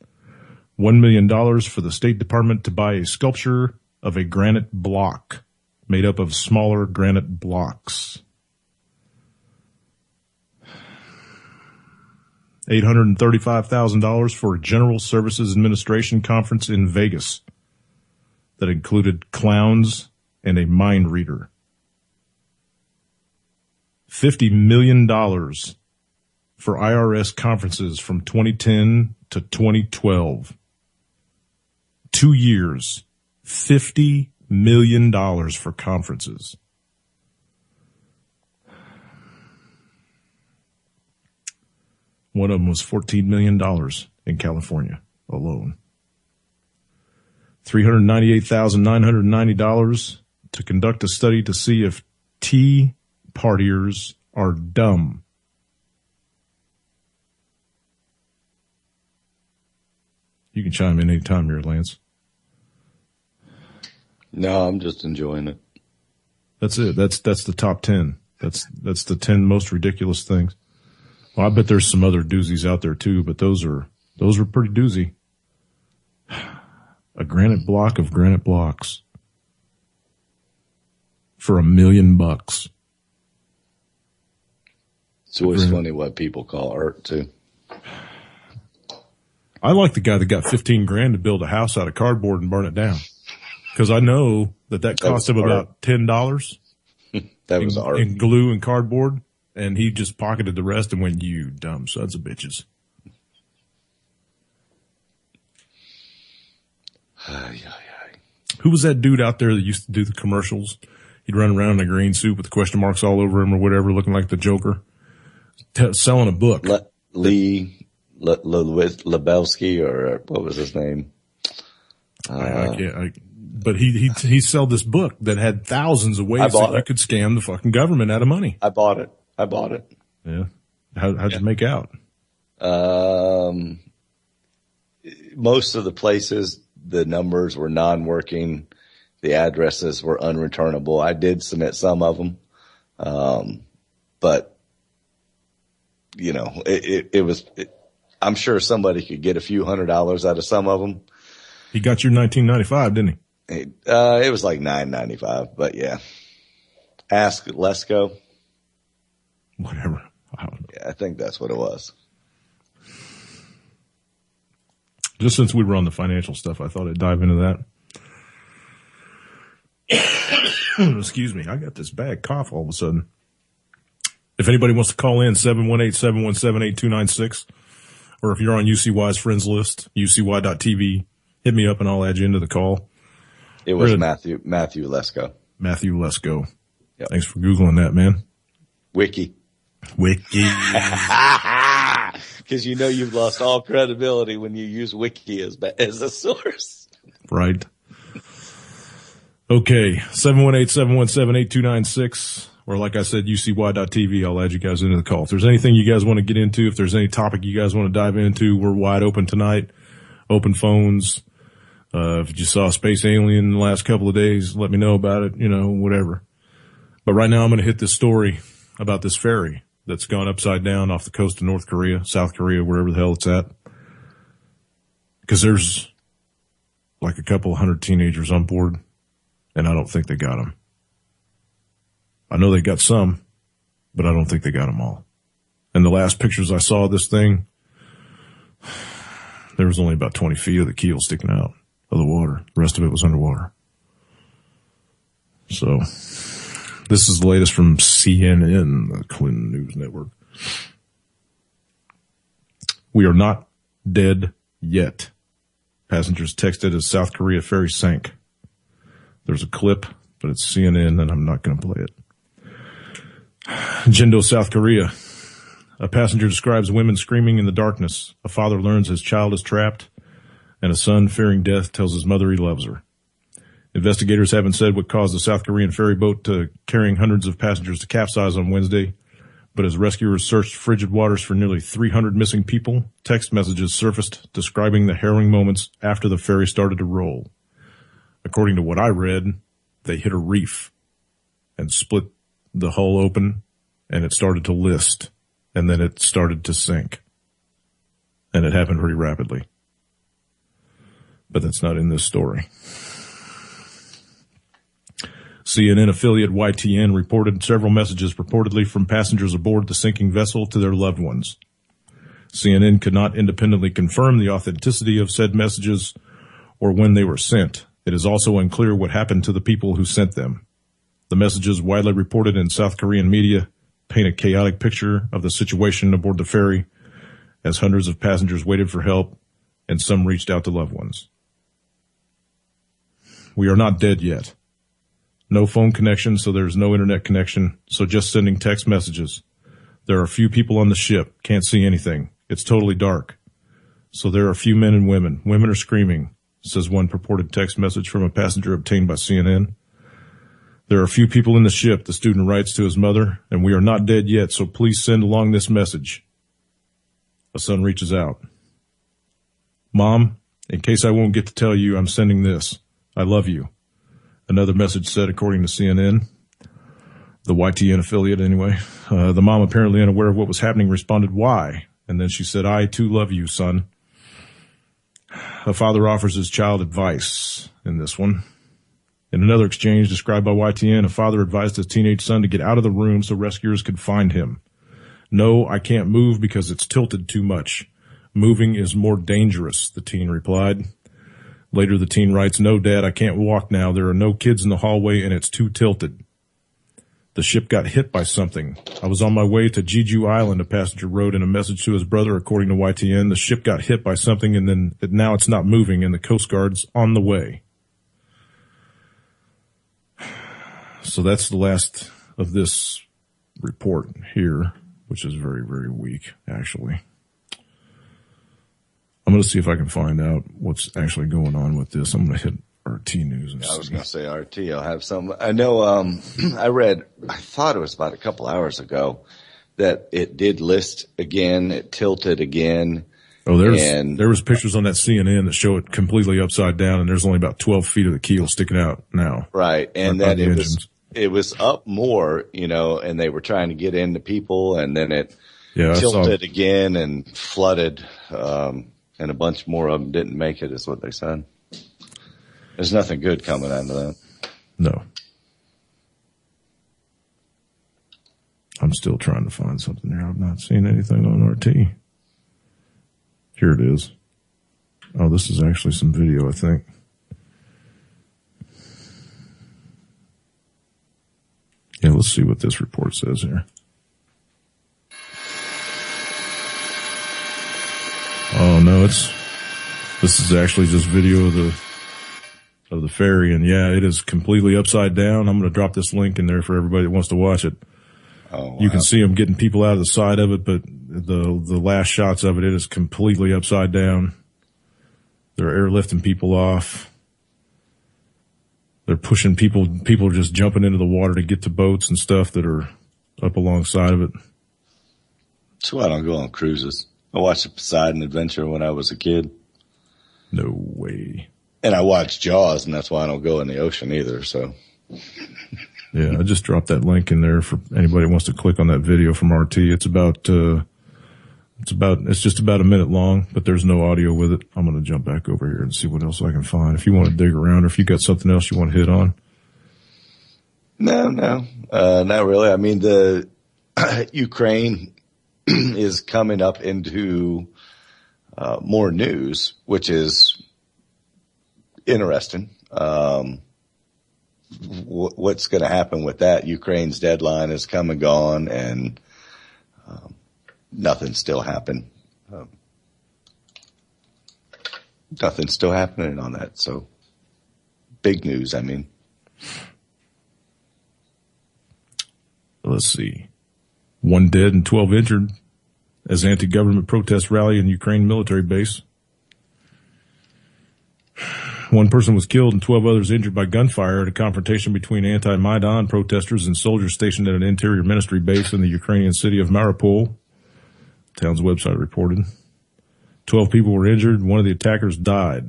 $1 million for the State Department to buy a sculpture of a granite block made up of smaller granite blocks. $835,000 for a General Services Administration conference in Vegas that included clowns and a mind reader. $50 million for IRS conferences from 2010 to 2012. 2 years, $50 million for conferences. One of them was $14 million in California alone. $398,990 to conduct a study to see if tea partiers are dumb. You can chime in anytime here, Lance. No, I'm just enjoying it. That's it. That's the top 10. That's the 10 most ridiculous things. Well, I bet there's some other doozies out there too, but those are pretty doozy. A granite block of granite blocks for $1 million. It's always funny what people call art too. I like the guy that got $15,000 to build a house out of cardboard and burn it down, because I know that cost him about $10. That was art. In glue and cardboard, and he just pocketed the rest and went, "You dumb sons of bitches." Who was that dude out there that used to do the commercials? He'd run around in a green suit with question marks all over him or whatever, looking like the Joker, selling a book. Lee Lebowski, or what was his name? But he sold this book that had thousands of ways that you could scam the fucking government out of money. I bought it. Yeah. How'd you make out? Most of the places, the numbers were non-working. The addresses were unreturnable. I did submit some of them. But you know, I'm sure somebody could get a few $100s out of some of them. He got you $19.95, didn't he? It was like $9.95, but yeah. Ask Lesko. Whatever. I don't know. Yeah, I think that's what it was. Just since we were on the financial stuff, I thought I'd dive into that. Excuse me. I got this bad cough all of a sudden. If anybody wants to call in, 718-717-8296. Or if you're on UCY's friends list, ucy.tv, hit me up and I'll add you into the call. It was Matthew Lesko. Matthew Lesko. Yep. Thanks for Googling that, man. Wiki. Because you know you've lost all credibility when you use Wiki as a source. Right. Okay. 718-717-8296. Or like I said, ucy.tv. I'll add you guys into the call. If there's anything you guys want to get into, if there's any topic you guys want to dive into, we're wide open tonight. Open phones. If you saw a space alien in the last couple of days, let me know about it, whatever. But right now I'm going to hit this story about this ferry that's gone upside down off the coast of North Korea, South Korea, wherever the hell it's at. Because there's like a couple 100 teenagers on board, and I don't think they got them. I know they got some, but I don't think they got them all. And the last pictures I saw of this thing, there was only about 20 feet of the keel sticking out of the water. The rest of it was underwater. So this is the latest from CNN, the Clinton News Network. We are not dead yet. Passengers texted as South Korea ferry sank. There's a clip, but it's CNN, and I'm not going to play it. Jindo, South Korea. A passenger describes women screaming in the darkness. A father learns his child is trapped, and a son, fearing death, tells his mother he loves her. Investigators haven't said what caused the South Korean ferry boat carrying hundreds of passengers to capsize on Wednesday, but as rescuers searched frigid waters for nearly 300 missing people, text messages surfaced describing the harrowing moments after the ferry started to roll. According to what I read, they hit a reef and split the hull open, and it started to list, and then it started to sink. And it happened pretty rapidly. But that's not in this story. CNN affiliate YTN reported several messages purportedly from passengers aboard the sinking vessel to their loved ones. CNN could not independently confirm the authenticity of said messages or when they were sent. It is also unclear what happened to the people who sent them. The messages, widely reported in South Korean media, paint a chaotic picture of the situation aboard the ferry as hundreds of passengers waited for help and some reached out to loved ones. We are not dead yet. No phone connection, so there's no internet connection, so just sending text messages. There are few people on the ship. Can't see anything. It's totally dark. So there are few men and women. Women are screaming, says one purported text message from a passenger obtained by CNN. There are few people in the ship, the student writes to his mother, and we are not dead yet, so please send along this message. A son reaches out. Mom, in case I won't get to tell you, I'm sending this. I love you. Another message said, according to CNN, the YTN affiliate anyway. The mom, apparently unaware of what was happening, responded, why? And then she said, I too love you, son. A father offers his child advice in this one. In another exchange described by YTN, a father advised his teenage son to get out of the room so rescuers could find him. No, I can't move because it's tilted too much. Moving is more dangerous, the teen replied. Later, the teen writes, no, Dad, I can't walk now. There are no kids in the hallway and it's too tilted. The ship got hit by something. I was on my way to Jeju Island, a passenger wrote in a message to his brother, according to YTN. The ship got hit by something and then now it's not moving and the Coast Guard's on the way. So that's the last of this report here, which is very, very weak, actually. I'm going to see if I can find out what's actually going on with this. I'm going to hit RT News. And I was going to say RT. I'll have some. I know. I thought it was about a couple hours ago that it did list again. It tilted again. Oh, there was pictures on that CNN that show it completely upside down, and there's only about 12 feet of the keel sticking out now. Right, and that it was up more, and they were trying to get into people, and then it tilted again and flooded. And a bunch more of them didn't make it, is what they said. There's nothing good coming out of that. No. I'm still trying to find something here. I've not seen anything on RT. Here it is. Oh, this is actually some video, I think. Yeah, let's see what this report says here. Oh no, this is actually just video of the ferry, and yeah, it is completely upside down. I'm going to drop this link in there for everybody that wants to watch it. Oh, wow. You can see them getting people out of the side of it, but the last shots of it is completely upside down. They're airlifting people off. They're pushing people. People are just jumping into the water to get to boats and stuff that are up alongside of it. That's why I don't go on cruises. I watched the Poseidon Adventure when I was a kid. No way. And I watched Jaws, and that's why I don't go in the ocean either, so. Yeah, I just dropped that link in there for anybody who wants to click on that video from RT. It's just about a minute long, but there's no audio with it. I'm going to jump back over here and see what else I can find. If you want to dig around or if you got something else you want to hit on. No, not really. I mean, the Ukraine is coming up into more news, which is interesting. What's going to happen with that? Ukraine's deadline has come and gone, and nothing still happened. nothing's still happening on that. So big news, I mean. Let's see. 1 dead and 12 injured as anti-government protest rally in Ukraine military base. 1 person was killed and 12 others injured by gunfire at a confrontation between anti-Maidan protesters and soldiers stationed at an interior ministry base in the Ukrainian city of Mariupol. The town's website reported. 12 people were injured. 1 of the attackers died.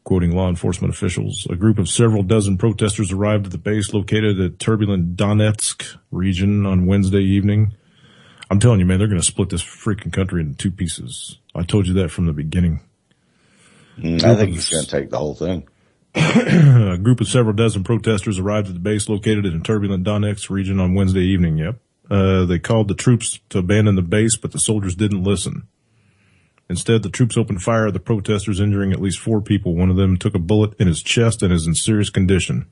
Quoting law enforcement officials, a group of several dozen protesters arrived at the base located at turbulent Donetsk region on Wednesday evening. I'm telling you, man, they're going to split this freaking country into 2 pieces. I told you that from the beginning. I think he's going to take the whole thing. A group of several dozen protesters arrived at the base located in turbulent Donetsk region on Wednesday evening. Yep. They called the troops to abandon the base, but the soldiers didn't listen. Instead, the troops opened fire at the protesters, injuring at least 4 people. 1 of them took a bullet in his chest and is in serious condition.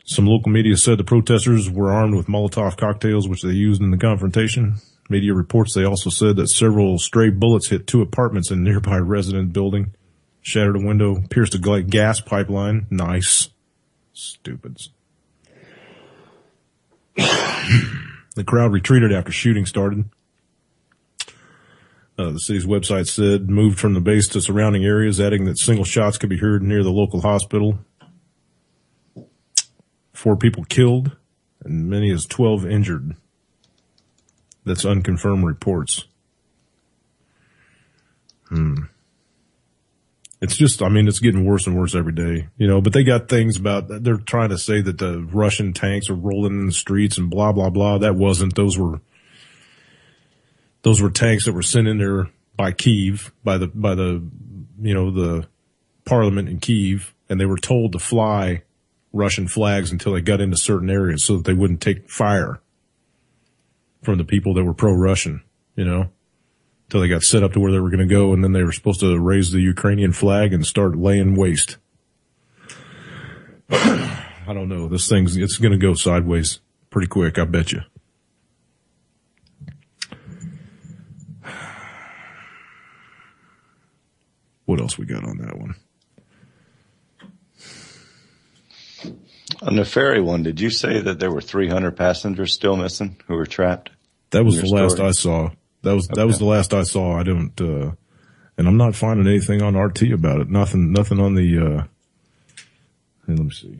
Some local media said the protesters were armed with Molotov cocktails, which they used in the confrontation. Media reports they also said that several stray bullets hit 2 apartments in a nearby resident building, shattered a window, pierced a gas pipeline. Nice. Stupids. The crowd retreated after shooting started. The city's website said moved from the base to surrounding areas, adding that single shots could be heard near the local hospital. 4 people killed and many as 12 injured. That's unconfirmed reports. It's just, I mean, it's getting worse and worse every day, you know, but they got things about, they're trying to say that the Russian tanks are rolling in the streets and blah, blah, blah. That wasn't, those were tanks that were sent in there by Kyiv, by the, you know, the parliament in Kyiv, and they were told to fly Russian flags until they got into certain areas so that they wouldn't take fire from the people that were pro-Russian, you know, until they got set up to where they were going to go, and then they were supposed to raise the Ukrainian flag and start laying waste. I don't know. This thing's, it's going to go sideways pretty quick, I bet you. What else we got on that one? On the ferry one, did you say that there were 300 passengers still missing who were trapped? That was the last I saw. That was the last I saw. I don't, and I'm not finding anything on RT about it. Nothing on the, hey, let me see.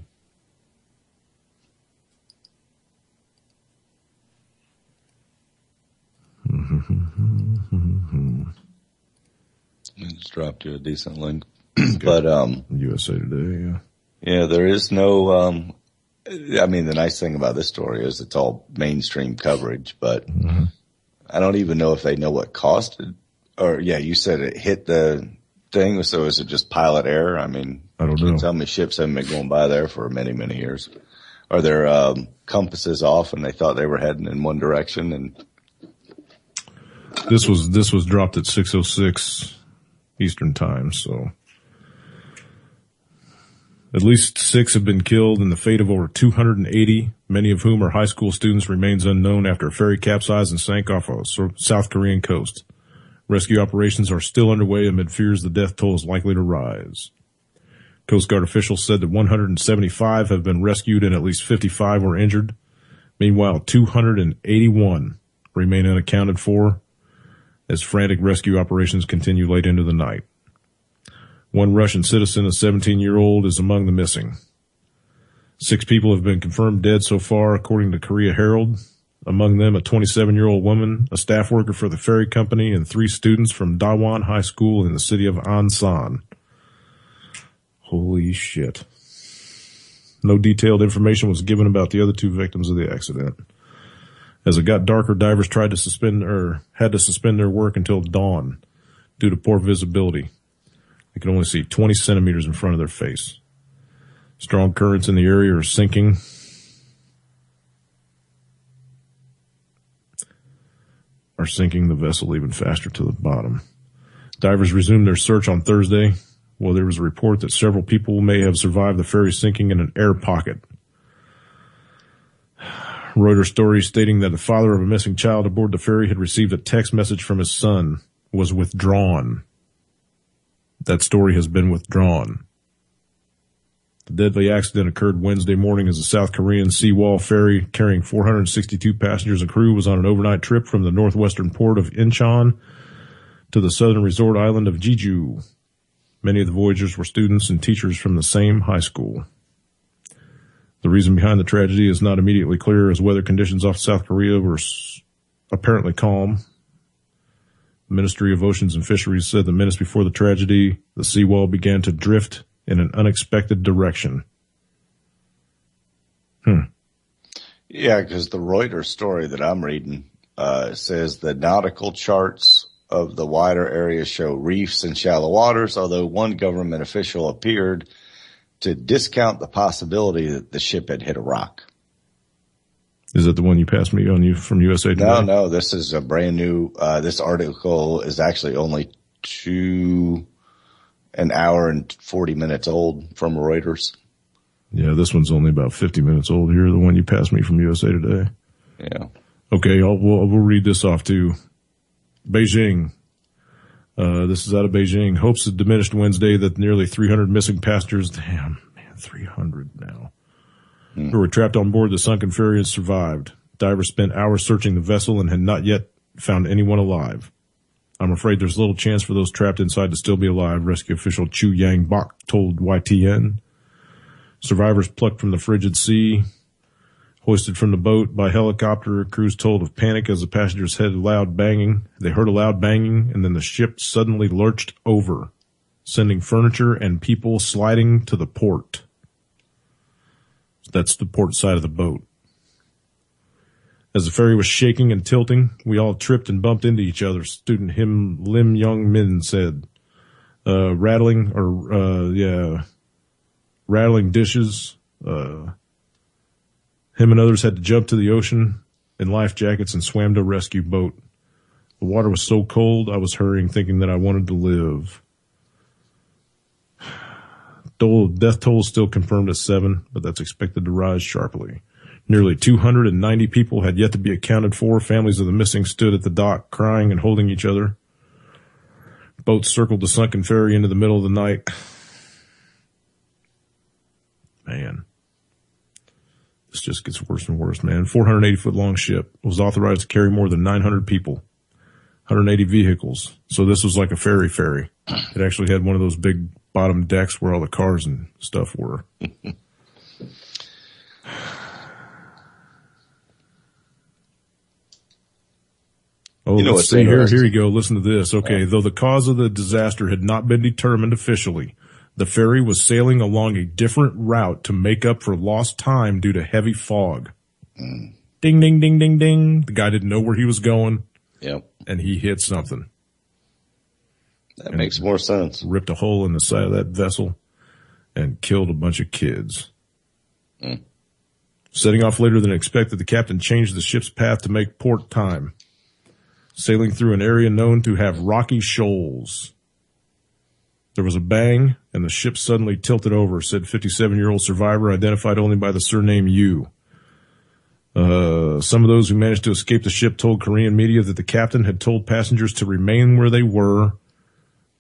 I just dropped you a decent link. But, USA Today, yeah. Yeah, there is no, I mean, the nice thing about this story is it's all mainstream coverage, but I don't even know if they know what caused it. Or, yeah, you said it hit the thing, so is it just pilot error? I mean, I don't know. You tell me ships haven't been going by there for many, many years. Are their compasses off and they thought they were heading in one direction? And this was dropped at 6:06 Eastern time, so at least 6 have been killed, and the fate of over 280, many of whom are high school students, remains unknown after a ferry capsized and sank off a South Korean coast. Rescue operations are still underway amid fears the death toll is likely to rise. Coast Guard officials said that 175 have been rescued and at least 55 were injured. Meanwhile, 281 remain unaccounted for as frantic rescue operations continue late into the night. One Russian citizen, a 17-year-old, is among the missing. 6 people have been confirmed dead so far, according to Korea Herald. Among them, a 27-year-old woman, a staff worker for the ferry company, and 3 students from Daewon High School in the city of Ansan. Holy shit. No detailed information was given about the other 2 victims of the accident. As it got darker, divers had to suspend their work until dawn due to poor visibility. They could only see 20 centimeters in front of their face. Strong currents in the area are sinking the vessel even faster to the bottom. Divers resumed their search on Thursday. Well, there was a report that several people may have survived the ferry sinking in an air pocket. Reuters story stating that the father of a missing child aboard the ferry had received a text message from his son was withdrawn. That story has been withdrawn. The deadly accident occurred Wednesday morning as a South Korean seawall ferry carrying 462 passengers and crew was on an overnight trip from the northwestern port of Incheon to the southern resort island of Jeju. Many of the voyagers were students and teachers from the same high school. The reason behind the tragedy is not immediately clear, as weather conditions off South Korea were apparently calm. The Ministry of Oceans and Fisheries said that minutes before the tragedy, the seawall began to drift in an unexpected direction. Yeah, because the Reuters story that I'm reading says the nautical charts of the wider area show reefs and shallow waters, although one government official appeared to discount the possibility that the ship had hit a rock. Is that the one you passed me on you from USA Today? No, this is a brand new, this article is actually only an hour and 40 minutes old from Reuters. Yeah, this one's only about 50 minutes old here, the one you passed me from USA Today. Yeah. Okay, we'll read this off too. Beijing. This is out of Beijing. Hopes had diminished Wednesday that nearly 300 missing passengers, 300 now, who were trapped on board the sunken ferry and survived. Divers spent hours searching the vessel and had not yet found anyone alive. I'm afraid there's little chance for those trapped inside to still be alive, rescue official Chu Yang Bok told YTN. Survivors plucked from the frigid sea, hoisted from the boat by helicopter. Crews told of panic as the passengers heard loud banging. They heard a loud banging, and then the ship suddenly lurched over, sending furniture and people sliding to the port. That's the port side of the boat. As the ferry was shaking and tilting, we all tripped and bumped into each other, student Lim Young Min said. Rattling dishes. Him and others had to jump to the ocean in life jackets and swam to a rescue boat. The water was so cold, I was hurrying, thinking that I wanted to live. Death toll is still confirmed at 7, but that's expected to rise sharply. Nearly 290 people had yet to be accounted for. Families of the missing stood at the dock crying and holding each other. Boats circled the sunken ferry into the middle of the night. Man, this just gets worse and worse, man. 480-foot long ship was authorized to carry more than 900 people, 180 vehicles. So this was like a ferry. It actually had one of those big bottom decks where all the cars and stuff were. Oh, let's see here. Here you go. Listen to this. Okay. Though the cause of the disaster had not been determined officially, the ferry was sailing along a different route to make up for lost time due to heavy fog. Ding, ding, ding, ding, ding. The guy didn't know where he was going. Yep. And he hit something. That makes more sense. Ripped a hole in the side of that vessel and killed a bunch of kids. Setting off later than expected, the captain changed the ship's path to make port time, sailing through an area known to have rocky shoals. There was a bang, and the ship suddenly tilted over, said 57-year-old survivor identified only by the surname Yu. Some of those who managed to escape the ship told Korean media that the captain had told passengers to remain where they were,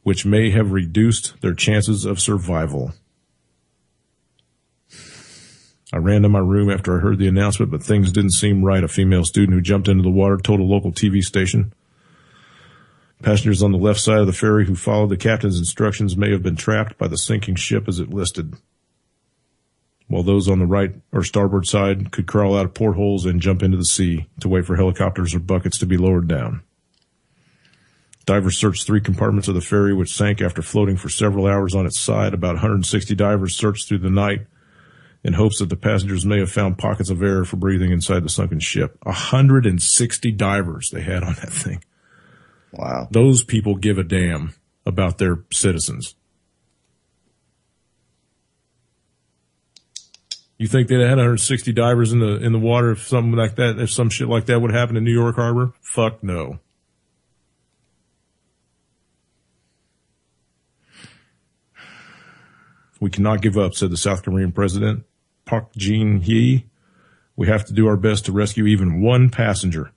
which may have reduced their chances of survival. I ran to my room after I heard the announcement, but things didn't seem right, a female student who jumped into the water told a local TV station. Passengers on the left side of the ferry who followed the captain's instructions may have been trapped by the sinking ship as it listed, while those on the right or starboard side could crawl out of portholes and jump into the sea to wait for helicopters or buckets to be lowered down. Divers searched 3 compartments of the ferry, which sank after floating for several hours on its side. About 160 divers searched through the night in hopes that the passengers may have found pockets of air for breathing inside the sunken ship. 160 divers they had on that thing. Wow. Those people give a damn about their citizens. You think they'd had 160 divers in the water if something like that, if some shit like that would happen in New York Harbor? Fuck no. We cannot give up, said the South Korean president, Park Jin-hee. We have to do our best to rescue even one passenger.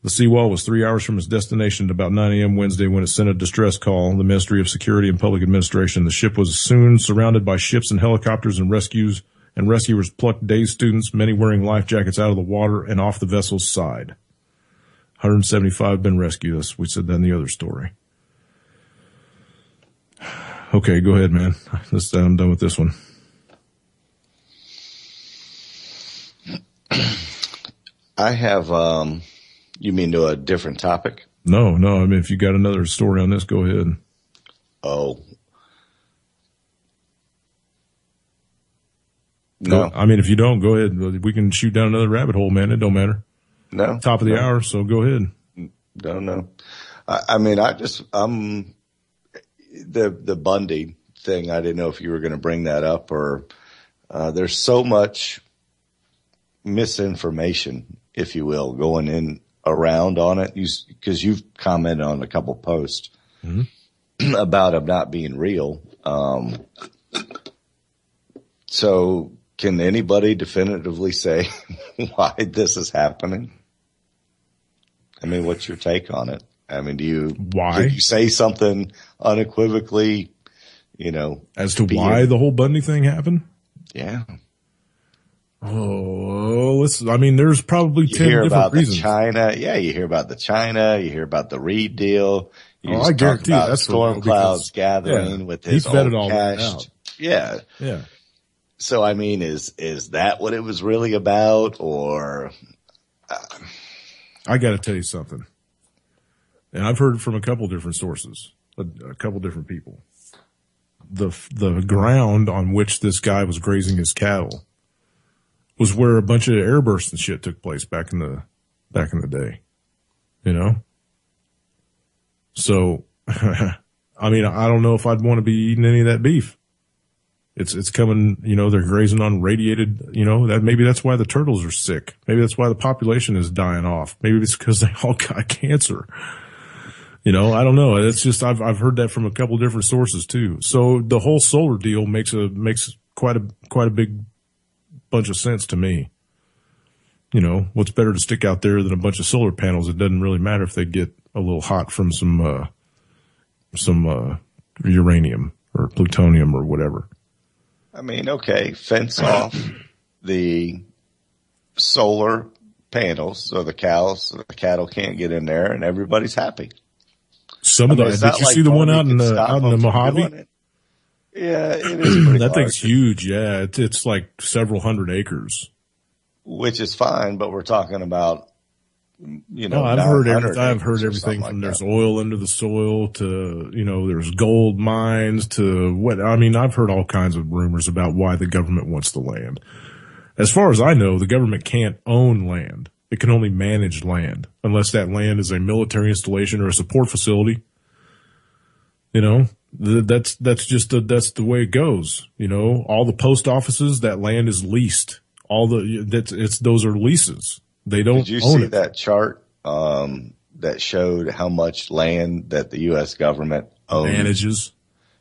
The seawall was 3 hours from its destination at about 9 a.m. Wednesday when it sent a distress call. The Ministry of Security and Public Administration. The ship was soon surrounded by ships and helicopters, and rescuers plucked dazed students, many wearing life jackets, out of the water and off the vessel's side. 175 have been rescued. We said that in the other story. Okay, go ahead, man. I'm done with this one. I have, you mean to a different topic? No. I mean, if you got another story on this, go ahead. Oh. No. I mean, if you don't, go ahead. We can shoot down another rabbit hole, man. It don't matter. No. Top of the hour, so go ahead. No. I mean, the Bundy thing, I didn't know if you were going to bring that up or, there's so much misinformation, if you will, going in around on it. Because you've commented on a couple posts about him not being real. So can anybody definitively say why this is happening? I mean, what's your take on it? I mean, did you say something unequivocally, as to why the whole Bundy thing happened? Yeah. Oh, there's probably 10 different reasons. China. Yeah, you hear about the China. You hear about the Reed deal. I guarantee you that's storm clouds gathering with his old all cash. Out. Yeah. Yeah. So, I mean, is that what it was really about, or? I got to tell you something, and I've heard it from a couple different sources, a couple different people. The ground on which this guy was grazing his cattle was where a bunch of airbursts and shit took place back in the day, So, I mean, I don't know if I'd want to be eating any of that beef. It's coming, they're grazing on radiated, maybe that's why the turtles are sick. Maybe that's why the population is dying off. Maybe it's because they all got cancer. I don't know. It's just, I've heard that from a couple different sources too. So the whole solar deal makes quite a big bunch of sense to me. What's better to stick out there than a bunch of solar panels? It doesn't really matter if they get a little hot from some uranium or plutonium or whatever. I mean, okay, fence off the solar panels so the cattle can't get in there and everybody's happy. Some of those, did you see the one out in the Mojave? Yeah, it is pretty that thing's huge. Yeah, it's like several hundred acres. Which is fine, but we're talking about, I've heard everything from there's oil under the soil to, there's gold mines to I've heard all kinds of rumors about why the government wants the land. As far as I know, the government can't own land. It can only manage land unless that land is a military installation or a support facility. That's the way it goes. All the post offices, that land is leased. Those are leases. They don't own it. Did you see that chart, that showed how much land that the U.S. government owns? Manages.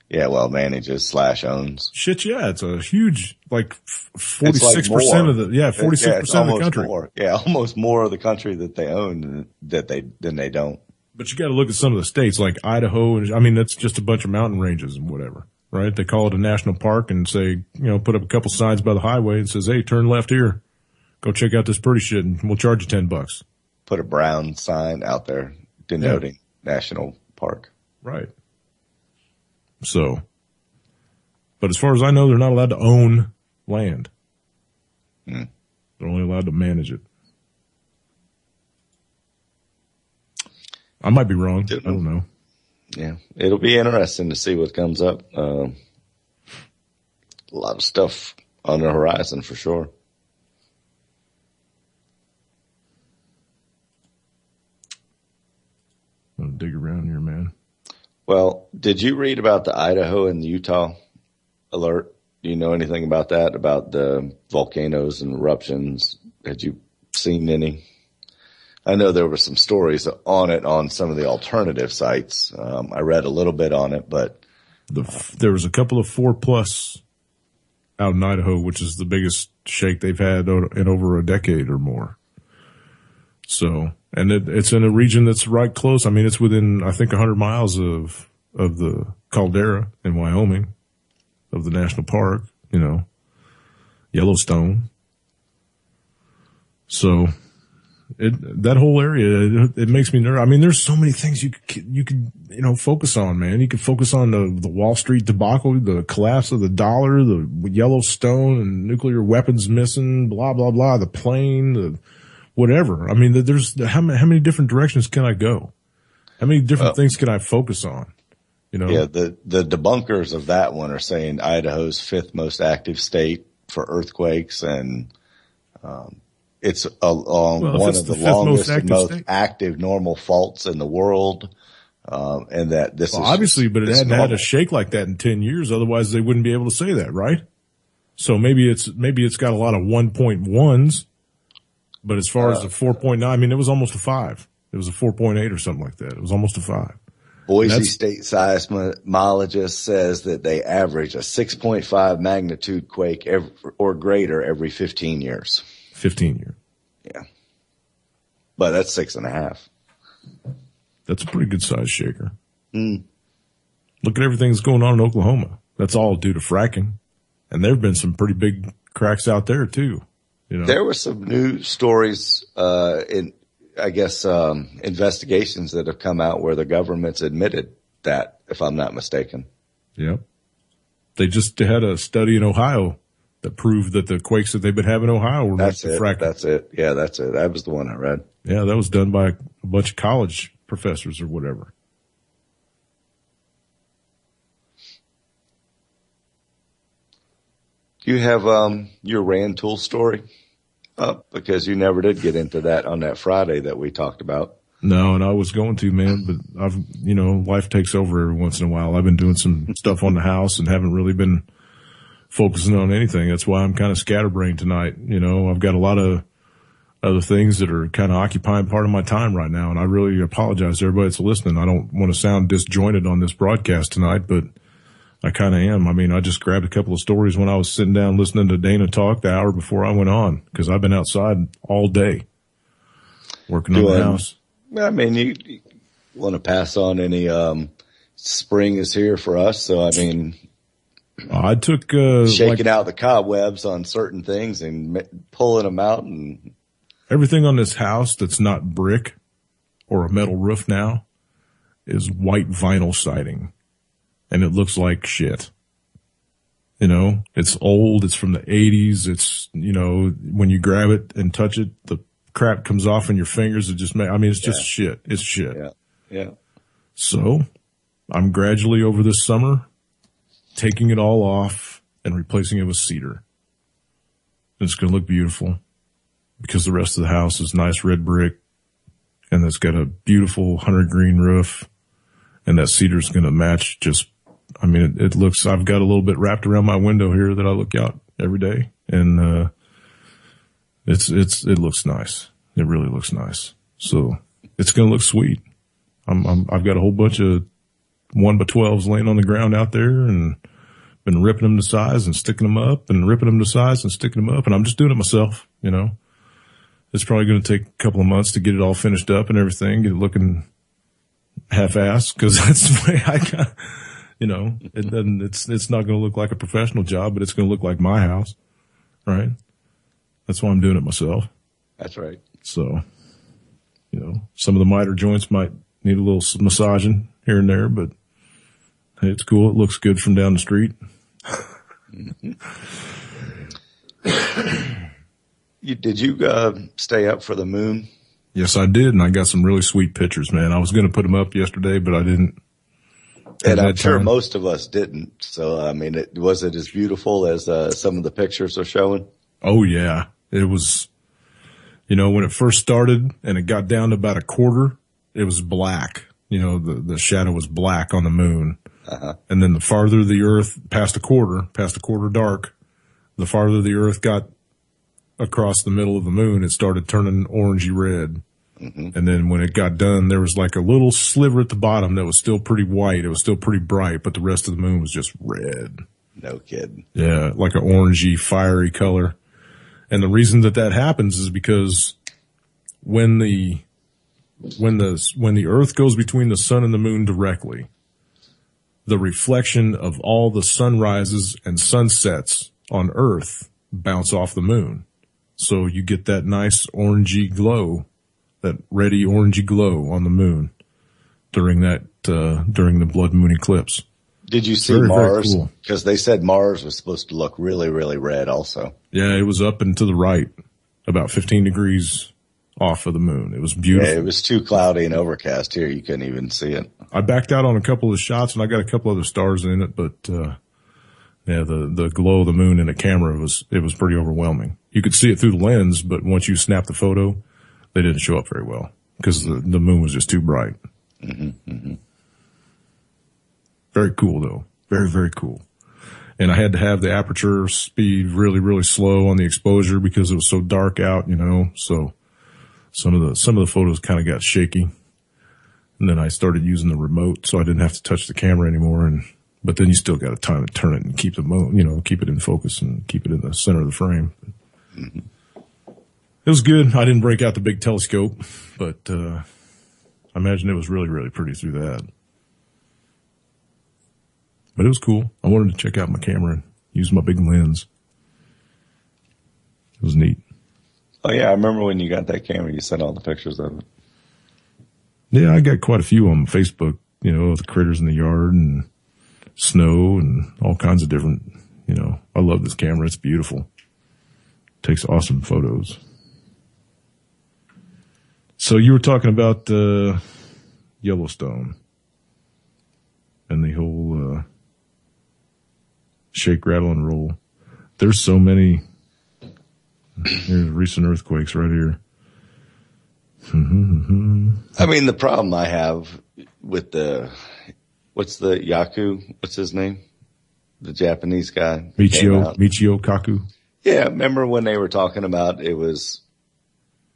Yeah, well, manages / owns. Shit, yeah, it's a huge, 46% of the, 46% of the country. More. Yeah, almost more of the country that they own than they don't. But you got to look at some of the states like Idaho, and that's just a bunch of mountain ranges and whatever, right? They call it a national park and say, put up a couple signs by the highway and says, hey, turn left here. Go check out this pretty shit and we'll charge you $10. Put a brown sign out there denoting national park. Right. So, but as far as I know, they're not allowed to own land. They're only allowed to manage it. I might be wrong. I don't know. Yeah. It'll be interesting to see what comes up. A lot of stuff on the horizon for sure. I'm gonna dig around here, man. Well, did you read about the Idaho and the Utah alert? Do you know anything about that, about the volcanoes and eruptions? Had you seen any? I know there were some stories on it on some of the alternative sites. I read a little bit on it, but there was a couple of 4+ out in Idaho, which is the biggest shake they've had in over a decade or more. So, And it's in a region that's right close. I mean, it's within, I think, 100 miles of the caldera in Wyoming, of the national park, you know, Yellowstone. So that whole area, it makes me nervous. I mean, there's so many things you could, you know, focus on, man. You could focus on the Wall Street debacle, the collapse of the dollar, the Yellowstone and nuclear weapons missing, blah, blah, blah, the plane, the whatever. I mean, there's how many different directions can I go? How many different things can I focus on? You know? Yeah, the debunkers of that one are saying Idaho's 5th most active state for earthquakes, and it's along one of the longest and most active normal faults in the world. And that this is obviously, but it hadn't had a shake like that in 10 years. Otherwise, they wouldn't be able to say that, right? So maybe it's got a lot of 1.1s, but as far as the 4.9, I mean, it was almost a 5. It was a 4.8 or something like that. It was almost a 5. Boise State seismologist says that they average a 6.5 magnitude quake or greater every 15 years. 15 years. Yeah. But that's 6.5. That's a pretty good size shaker. Look at everything that's going on in Oklahoma. That's all due to fracking. And there have been some pretty big cracks out there too. You know, there were some new stories, investigations that have come out where the government's admitted that, if I'm not mistaken. Yeah. They just had a study in Ohio that proved that the quakes that they've been having in Ohio were fracking. That's it. Yeah, that's it. That was the one I read. Yeah, that was done by a bunch of college professors or whatever. Do you have your Rand Tool story up? Because you never did get into that on that Friday that we talked about. No, and I was going to, man, but life takes over every once in a while. I've been doing some stuff on the house and haven't really been focusing on anything. That's why I'm kind of scatterbrained tonight. You know, I've got a lot of other things that are kind of occupying part of my time right now. And I really apologize to everybody that's listening. I don't want to sound disjointed on this broadcast tonight, but I kind of am. I mean, I just grabbed a couple of stories when I was sitting down listening to Dana talk the hour before I went on, because I've been outside all day working on the house. I mean, you want to pass on any, spring is here for us. So, I mean, I took, shaking out the cobwebs on certain things and pulling them out, and everything on this house that's not brick or a metal roof now is white vinyl siding. And it looks like shit. You know, it's old. It's from the 80s. It's, you know, when you grab it and touch it, the crap comes off in your fingers. It's just shit. It's shit. Yeah. Yeah. So I'm gradually over this summer taking it all off and replacing it with cedar. And it's going to look beautiful because the rest of the house is nice red brick, and it's got a beautiful hunter green roof, and that cedar's going to match it looks, I've got a little bit wrapped around my window here that I look out every day, and it looks nice. It really looks nice. So it's going to look sweet. I've got a whole bunch of 1x12s laying on the ground out there, and been ripping them to size and sticking them up, and ripping them to size and sticking them up, and I'm just doing it myself, you know. It's probably going to take a couple of months to get it all finished up and everything, get it looking half-assed, because that's the way I got, you know, it's not going to look like a professional job, but it's going to look like my house, right? That's why I'm doing it myself. That's right. So, you know, some of the miter joints might need a little massaging here and there, but hey, it's cool. It looks good from down the street. Did you stay up for the moon? Yes, I did, and I got some really sweet pictures, man. I was going to put them up yesterday, but I didn't. And I'm sure most of us didn't. So, I mean, was it as beautiful as some of the pictures are showing? Oh, yeah. It was, you know, when it first started and it got down to about a quarter, it was black. You know, the shadow was black on the moon. Uh-huh. And then the farther the earth past a quarter dark, the farther the earth got across the middle of the moon, it started turning orangey red. Mm-hmm. And then when it got done, there was like a little sliver at the bottom that was still pretty white. It was still pretty bright, but the rest of the moon was just red. No kidding. Yeah, like an orangey, fiery color. And the reason that happens is because when the when the Earth goes between the sun and the moon directly, the reflection of all the sunrises and sunsets on Earth bounce off the moon. So you get that nice orangey glow, that reddy orangey glow on the moon during the blood moon eclipse. Did you see very, Mars? very cool. Because they said Mars was supposed to look really, really red also. Yeah, it was up and to the right, about 15 degrees off of the moon. It was beautiful. Yeah, it was too cloudy and overcast here. You couldn't even see it. I backed out on a couple of the shots, and I got a couple other stars in it, but yeah, the glow of the moon in the camera was pretty overwhelming. You could see it through the lens, but once you snapped the photo, they didn't show up very well because the moon was just too bright. Mm-hmm, mm-hmm. Very cool though. Very, very cool. And I had to have the aperture speed really, really slow on the exposure because it was so dark out, you know, so some of the photos kind of got shaky. And then I started using the remote so I didn't have to touch the camera anymore. But then you still got to time and turn it and keep keep it in focus and keep it in the center of the frame. Mm-hmm. It was good. I didn't break out the big telescope, but, I imagine it was really, really pretty through that. But it was cool. I wanted to check out my camera and use my big lens. It was neat. Oh yeah, I remember when you got that camera, you sent all the pictures of it. Yeah, I got quite a few on Facebook, you know, of the critters in the yard and snow and all kinds of different, you know, I love this camera. It's beautiful. Takes awesome photos. So you were talking about, Yellowstone and the whole, shake, rattle, and roll. There's so many. There's recent earthquakes right here. I mean, the problem I have with what's his name? The Japanese guy. Michio Kaku. Yeah, remember when they were talking about it was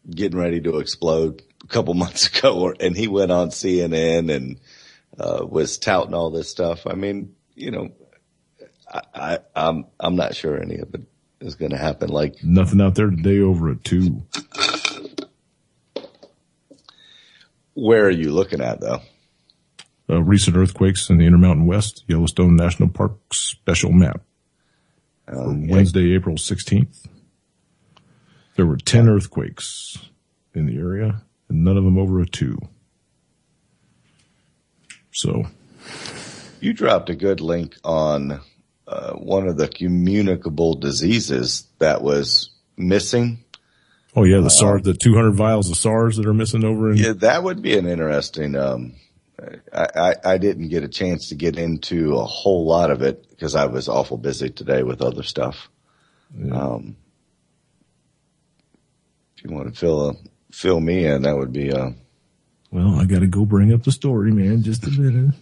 getting ready to explode a couple months ago, and he went on CNN and was touting all this stuff. I mean, you know, I'm not sure any of it is going to happen. Like nothing out there today over a 2. Where are you looking at though? Recent earthquakes in the Intermountain West, Yellowstone National Park special map. Wednesday, April 16th. There were 10 earthquakes in the area and none of them over a 2. So you dropped a good link on one of the communicable diseases that was missing. Oh yeah, the SARS, the 200 vials of SARS that are missing over in. Yeah, that would be an interesting. I didn't get a chance to get into a whole lot of it because I was awful busy today with other stuff. Yeah. If you want to fill me in, that would be. Well, I got to go bring up the story, man. Just a minute.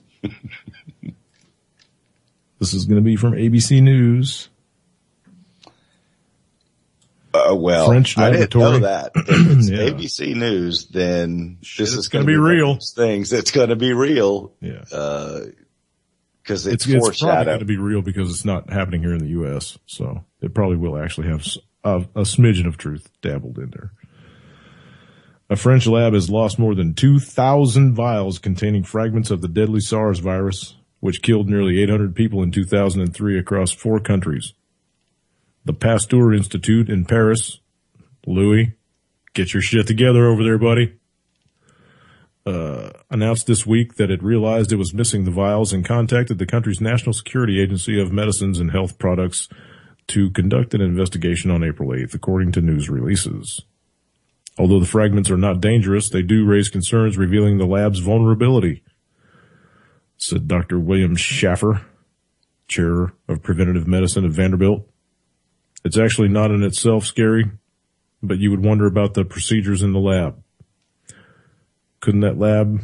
This is going to be from ABC News. Well, French I didn't know laboratory. that. If it's Yeah. ABC News, then this is going to to be real. Things it's going to be real. Yeah. Because it's probably foreshadowed. going to be real because it's not happening here in the U.S. So it probably will actually have a smidgen of truth dabbled in there. A French lab has lost more than 2,000 vials containing fragments of the deadly SARS virus, which killed nearly 800 people in 2003 across 4 countries. The Pasteur Institute in Paris, Louis, get your shit together over there, buddy, announced this week that it realized it was missing the vials and contacted the country's National Security Agency of Medicines and Health Products to conduct an investigation on April 8th, according to news releases. Although the fragments are not dangerous, they do raise concerns revealing the lab's vulnerability, said Dr. William Schaffer, chair of preventative medicine at Vanderbilt. It's actually not in itself scary, but you would wonder about the procedures in the lab. Couldn't that lab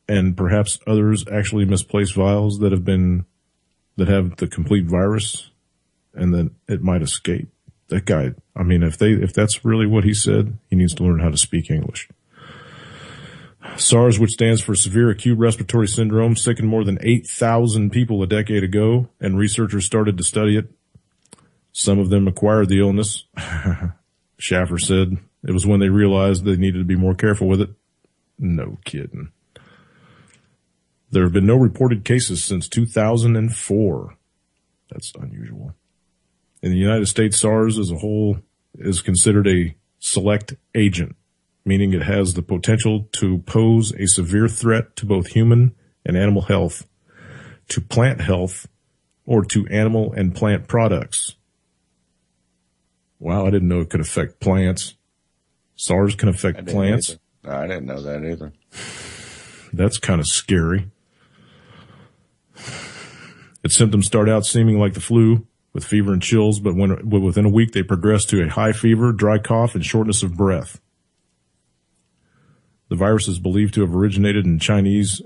and perhaps others actually misplace vials that have the complete virus and then it might escape? That guy, I mean, if that's really what he said, he needs to learn how to speak English. SARS, which stands for Severe Acute Respiratory Syndrome, sickened more than 8,000 people a decade ago, and researchers started to study it. Some of them acquired the illness. Schaffer said it was when they realized they needed to be more careful with it. No kidding. There have been no reported cases since 2004. That's unusual. In the United States, SARS as a whole is considered a select agent, meaning it has the potential to pose a severe threat to both human and animal health, to plant health, or to animal and plant products. Wow, I didn't know it could affect plants. SARS can affect plants. No, I didn't know that either. That's kind of scary. Its symptoms start out seeming like the flu, with fever and chills, but within a week they progress to a high fever, dry cough, and shortness of breath. The virus is believed to have originated in Chinese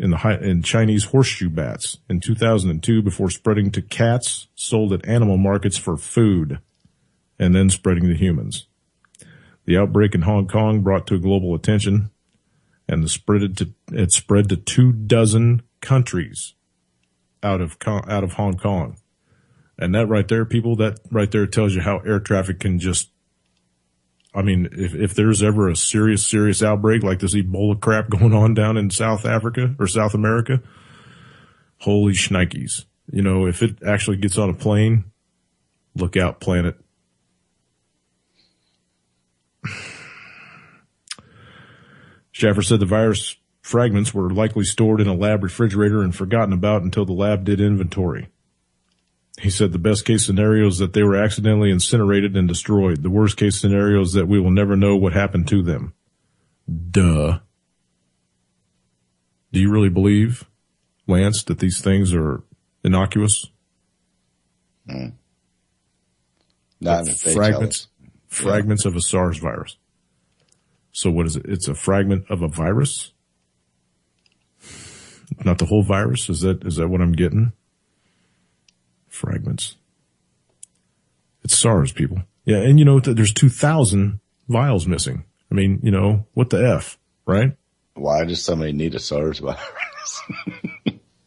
horseshoe bats in 2002 before spreading to cats sold at animal markets for food, and then spreading to humans. The outbreak in Hong Kong brought to global attention, and it spread to 24 countries out of Hong Kong. And that right there, people, that right there tells you how air traffic can just, I mean, if there's ever a serious outbreak like this Ebola crap going on down in South Africa or South America, holy shnikes. You know, if it actually gets on a plane, look out, planet. Schaffer said the virus fragments were likely stored in a lab refrigerator and forgotten about until the lab did inventory. He said the best case scenario is that they were accidentally incinerated and destroyed. The worst case scenario is that we will never know what happened to them. Duh. Do you really believe, Lance, that these things are innocuous? Not if they tell us. Fragments of a SARS virus. So what is it? It's a fragment of a virus? Not the whole virus? Is that what I'm getting? Fragments. It's SARS, people. Yeah, and you know, there's 2,000 vials missing. I mean, you know, what the F, right? Why does somebody need a SARS virus?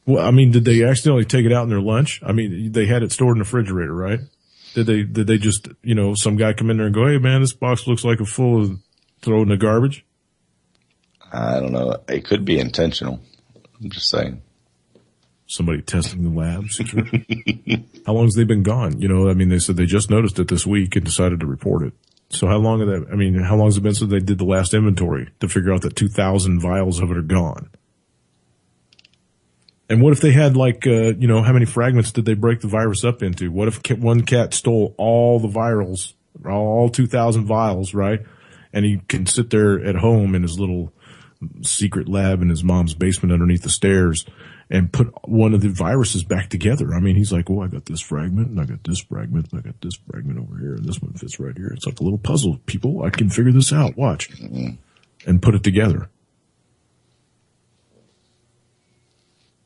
Well, I mean, did they accidentally take it out in their lunch? I mean, they had it stored in the refrigerator, right? Did they just, you know, some guy come in there and go, hey man, this box looks like it's full of, throw it in the garbage? I don't know. It could be intentional. I'm just saying. Somebody testing the labs. How long has they been gone? You know, I mean, they said they just noticed it this week and decided to report it. So how long has it been since they did the last inventory to figure out that 2,000 vials of it are gone? And what if they had you know, how many fragments did they break the virus up into? What if one cat stole all the virals, all 2,000 vials, right? And he can sit there at home in his little secret lab in his mom's basement underneath the stairs and put one of the viruses back together. I mean, he's like, oh, I got this fragment, and I got this fragment, and I got this fragment over here, and this one fits right here. It's like a little puzzle, people. I can figure this out. Watch. And put it together.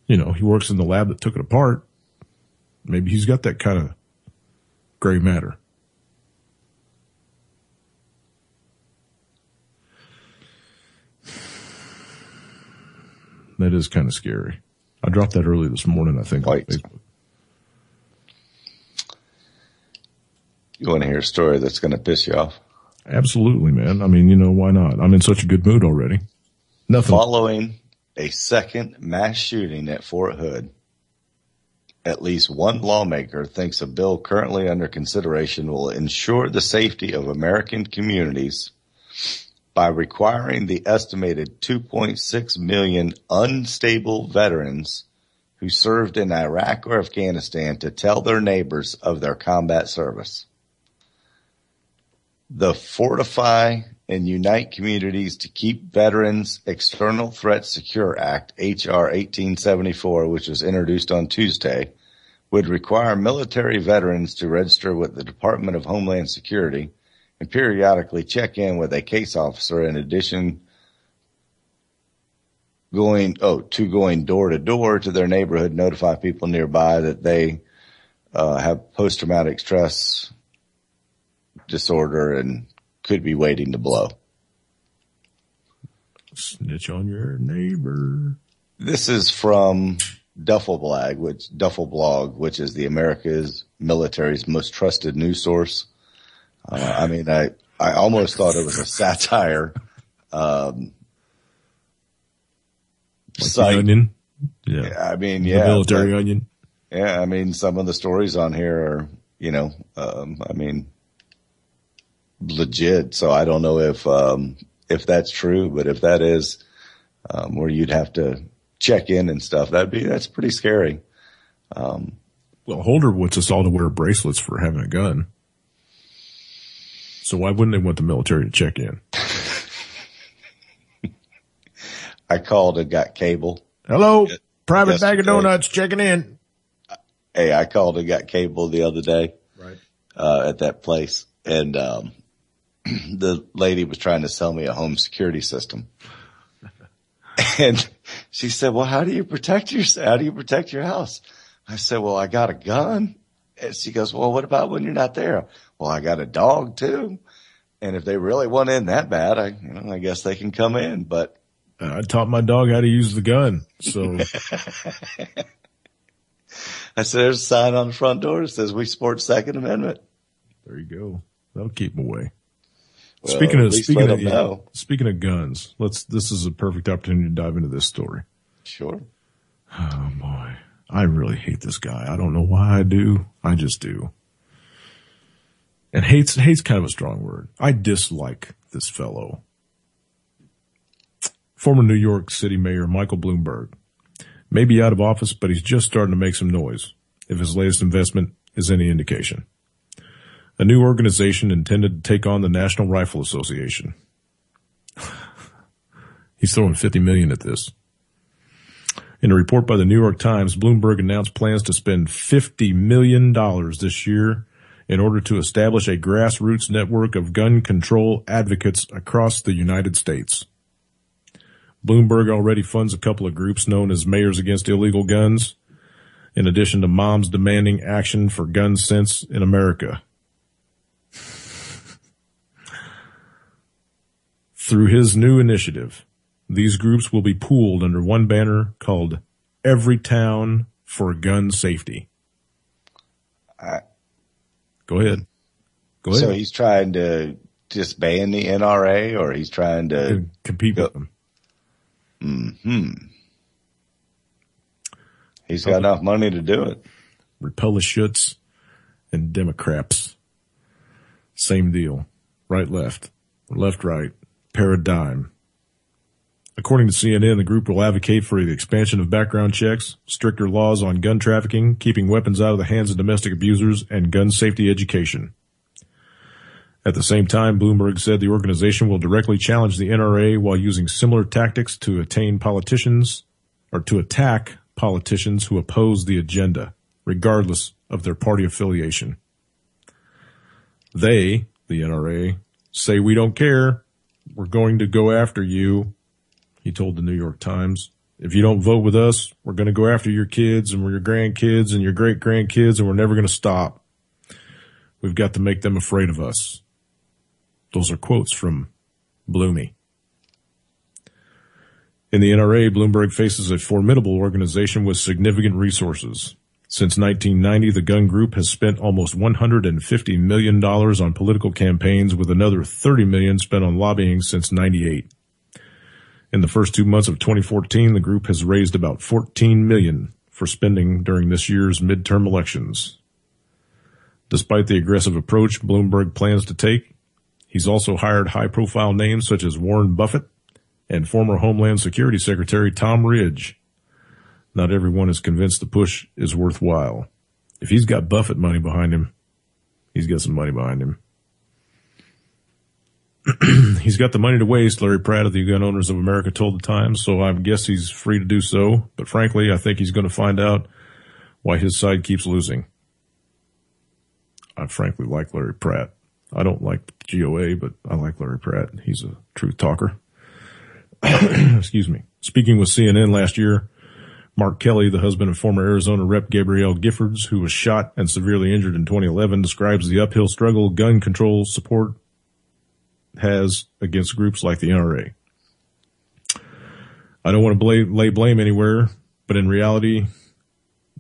You know, he works in the lab that took it apart. Maybe he's got that kind of gray matter. That is kind of scary. I dropped that early this morning, I think. Right. On Facebook. You want to hear a story that's going to piss you off? Absolutely, man. I mean, you know, why not? I'm in such a good mood already. Nothing. Following a second mass shooting at Fort Hood, at least one lawmaker thinks a bill currently under consideration will ensure the safety of American communities by requiring the estimated 2.6 million unstable veterans who served in Iraq or Afghanistan to tell their neighbors of their combat service. The Fortify and Unite Communities to Keep Veterans External Threats Secure Act, H.R. 1874, which was introduced on Tuesday, would require military veterans to register with the Department of Homeland Security and periodically check in with a case officer in addition going door to door to their neighborhood, notify people nearby that they have post-traumatic stress disorder and could be waiting to blow. Snitch on your neighbor. This is from Duffel Blog, which is the America's military's most trusted news source. I mean, I almost thought it was a satire, Like the onion. Yeah. I mean, the yeah. military onion. Yeah. I mean, some of the stories on here are, legit. So I don't know if that's true, but if that is, where you'd have to check in and stuff, that's pretty scary. Well, Holder wants us all to wear bracelets for having a gun. So why wouldn't they want the military to check in? I called and got cable. Hello, private bag of donuts checking in. Hey, I called and got cable the other day. Right. At that place. And, the lady was trying to sell me a home security system. And she said, well, how do you protect your house? I said, well, I got a gun. And she goes, well, what about when you're not there? Well, I got a dog too. And if they really want in that bad, I guess they can come in, but. I taught my dog how to use the gun. So I said, there's a sign on the front door that says we support Second Amendment. There you go. That'll keep them away. Well, speaking of guns, this is a perfect opportunity to dive into this story. Sure. Oh boy. I really hate this guy. I don't know why I do. I just do. And hate's kind of a strong word. I dislike this fellow. Former New York City Mayor Michael Bloomberg may be out of office, but he's just starting to make some noise, if his latest investment is any indication. A new organization intended to take on the National Rifle Association. He's throwing $50 million at this. In a report by the New York Times, Bloomberg announced plans to spend $50 million this year in order to establish a grassroots network of gun control advocates across the United States. Bloomberg already funds a couple of groups known as Mayors Against Illegal Guns, in addition to Moms Demanding Action for Gun Sense in America. Through his new initiative, these groups will be pooled under one banner called Every Town for Gun Safety. Go ahead. So he's trying to disband the NRA, or he's trying to compete with them. Mm-hmm. He's got enough money to do it. Republicans and Democrats. Same deal. Right, left. Left, right. Paradigm. According to CNN, the group will advocate for the expansion of background checks, stricter laws on gun trafficking, keeping weapons out of the hands of domestic abusers, and gun safety education. At the same time, Bloomberg said the organization will directly challenge the NRA while using similar tactics to attack politicians who oppose the agenda, regardless of their party affiliation. They, the NRA, say we don't care. We're going to go after you, he told the New York Times. If you don't vote with us, we're going to go after your kids and your grandkids and your great-grandkids, and we're never going to stop. We've got to make them afraid of us. Those are quotes from Bloomy. In the NRA, Bloomberg faces a formidable organization with significant resources. Since 1990, the gun group has spent almost $150 million on political campaigns, with another $30 million spent on lobbying since 98. In the first 2 months of 2014, the group has raised about $14 million for spending during this year's midterm elections. Despite the aggressive approach Bloomberg plans to take, he's also hired high-profile names such as Warren Buffett and former Homeland Security Secretary Tom Ridge. Not everyone is convinced the push is worthwhile. If he's got Buffett money behind him, he's got some money behind him. He's got the money to waste, Larry Pratt of the Gun Owners of America told the Times, so I guess he's free to do so. But frankly, I think he's going to find out why his side keeps losing. I frankly like Larry Pratt. I don't like GOA, but I like Larry Pratt. He's a truth talker. Excuse me. Speaking with CNN last year, Mark Kelly, the husband of former Arizona Rep. Gabrielle Giffords, who was shot and severely injured in 2011, describes the uphill struggle gun control support has against groups like the NRA. I don't want to lay blame anywhere, but in reality,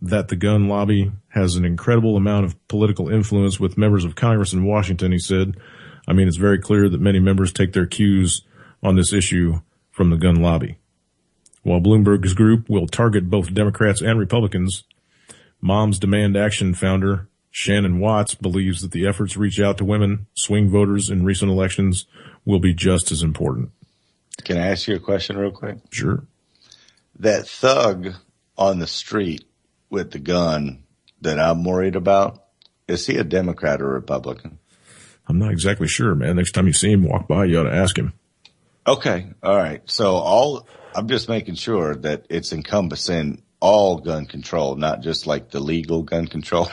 that the gun lobby has an incredible amount of political influence with members of Congress in Washington, he said. I mean, it's very clear that many members take their cues on this issue from the gun lobby. While Bloomberg's group will target both Democrats and Republicans, Moms Demand Action founder Shannon Watts believes that the efforts to reach out to women, swing voters in recent elections will be just as important. Can I ask you a question real quick? Sure. That thug on the street with the gun that I'm worried about, is he a Democrat or Republican? I'm not exactly sure, man. Next time you see him walk by, you ought to ask him. Okay. All right. So I'm just making sure that it's encompassing all gun control, not just like the legal gun control.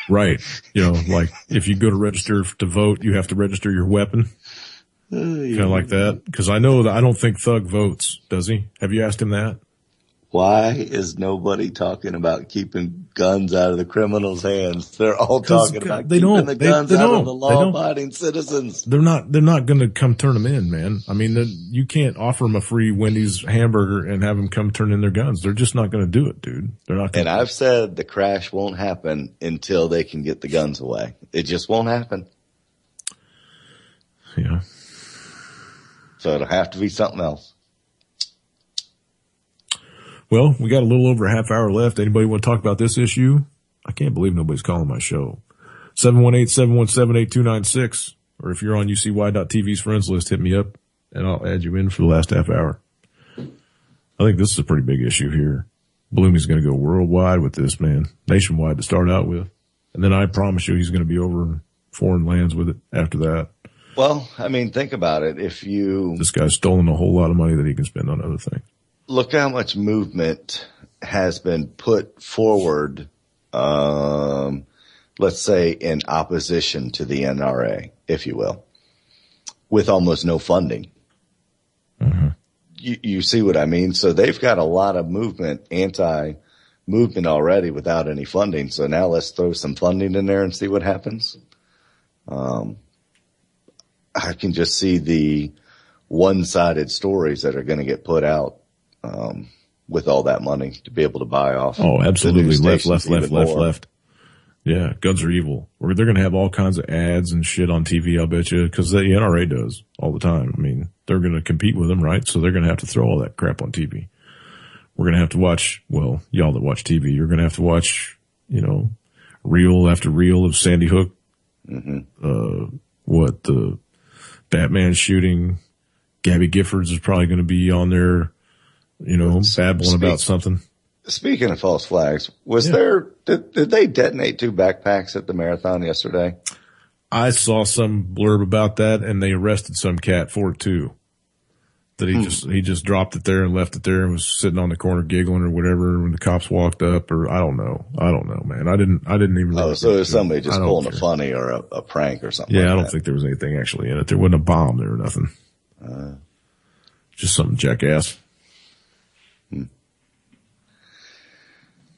Right. Like if you go to register to vote, you have to register your weapon. Kind of like that. Because I know that I don't think Thug votes, does he? Have you asked him that? Why is nobody talking about keeping guns out of the criminals' hands? They're all talking about keeping the guns out of the law-abiding citizens. They're not going to come turn them in, man. I mean, you can't offer them a free Wendy's hamburger and have them come turn in their guns. They're just not going to do it, dude. They're not. And I've said the crash won't happen until they can get the guns away. It just won't happen. Yeah. So it'll have to be something else. Well, we got a little over a half hour left. Anybody want to talk about this issue? I can't believe nobody's calling my show. 718-717-8296. Or if you're on UCY.TV's friends list, hit me up and I'll add you in for the last half hour. I think this is a pretty big issue here. Bloomy's going to go worldwide with this, man. Nationwide to start out with. And then I promise you he's going to be over in foreign lands with it after that. Well, I mean, think about it. This guy's stolen a whole lot of money that he can spend on other things. Look how much movement has been put forward, let's say in opposition to the NRA, if you will, with almost no funding. Mm-hmm. You see what I mean? So they've got a lot of anti-movement already without any funding. So now let's throw some funding in there and see what happens. I can just see the one-sided stories that are going to get put out. With all that money to be able to buy off. Oh, absolutely. Left. Yeah. Guns are evil. Or they're going to have all kinds of ads and shit on TV, I'll bet you, because the NRA does all the time. I mean, they're going to compete with them, right? So they're going to have to throw all that crap on TV. We're going to have to watch, well, y'all that watch TV, you're going to have to watch, reel after reel of Sandy Hook. Mm-hmm. The Batman shooting. Gabby Giffords is probably going to be on there. Babbling about something. Speaking of false flags, did they detonate 2 backpacks at the marathon yesterday? I saw some blurb about that and they arrested some cat for it too. That he just dropped it there and left it there and was sitting on the corner giggling or whatever when the cops walked up or I don't know, man. I didn't even. Oh, so it was somebody just pulling a funny or a prank or something. Yeah, like I don't think there was anything actually in it. There wasn't a bomb there or nothing. Just something jackass.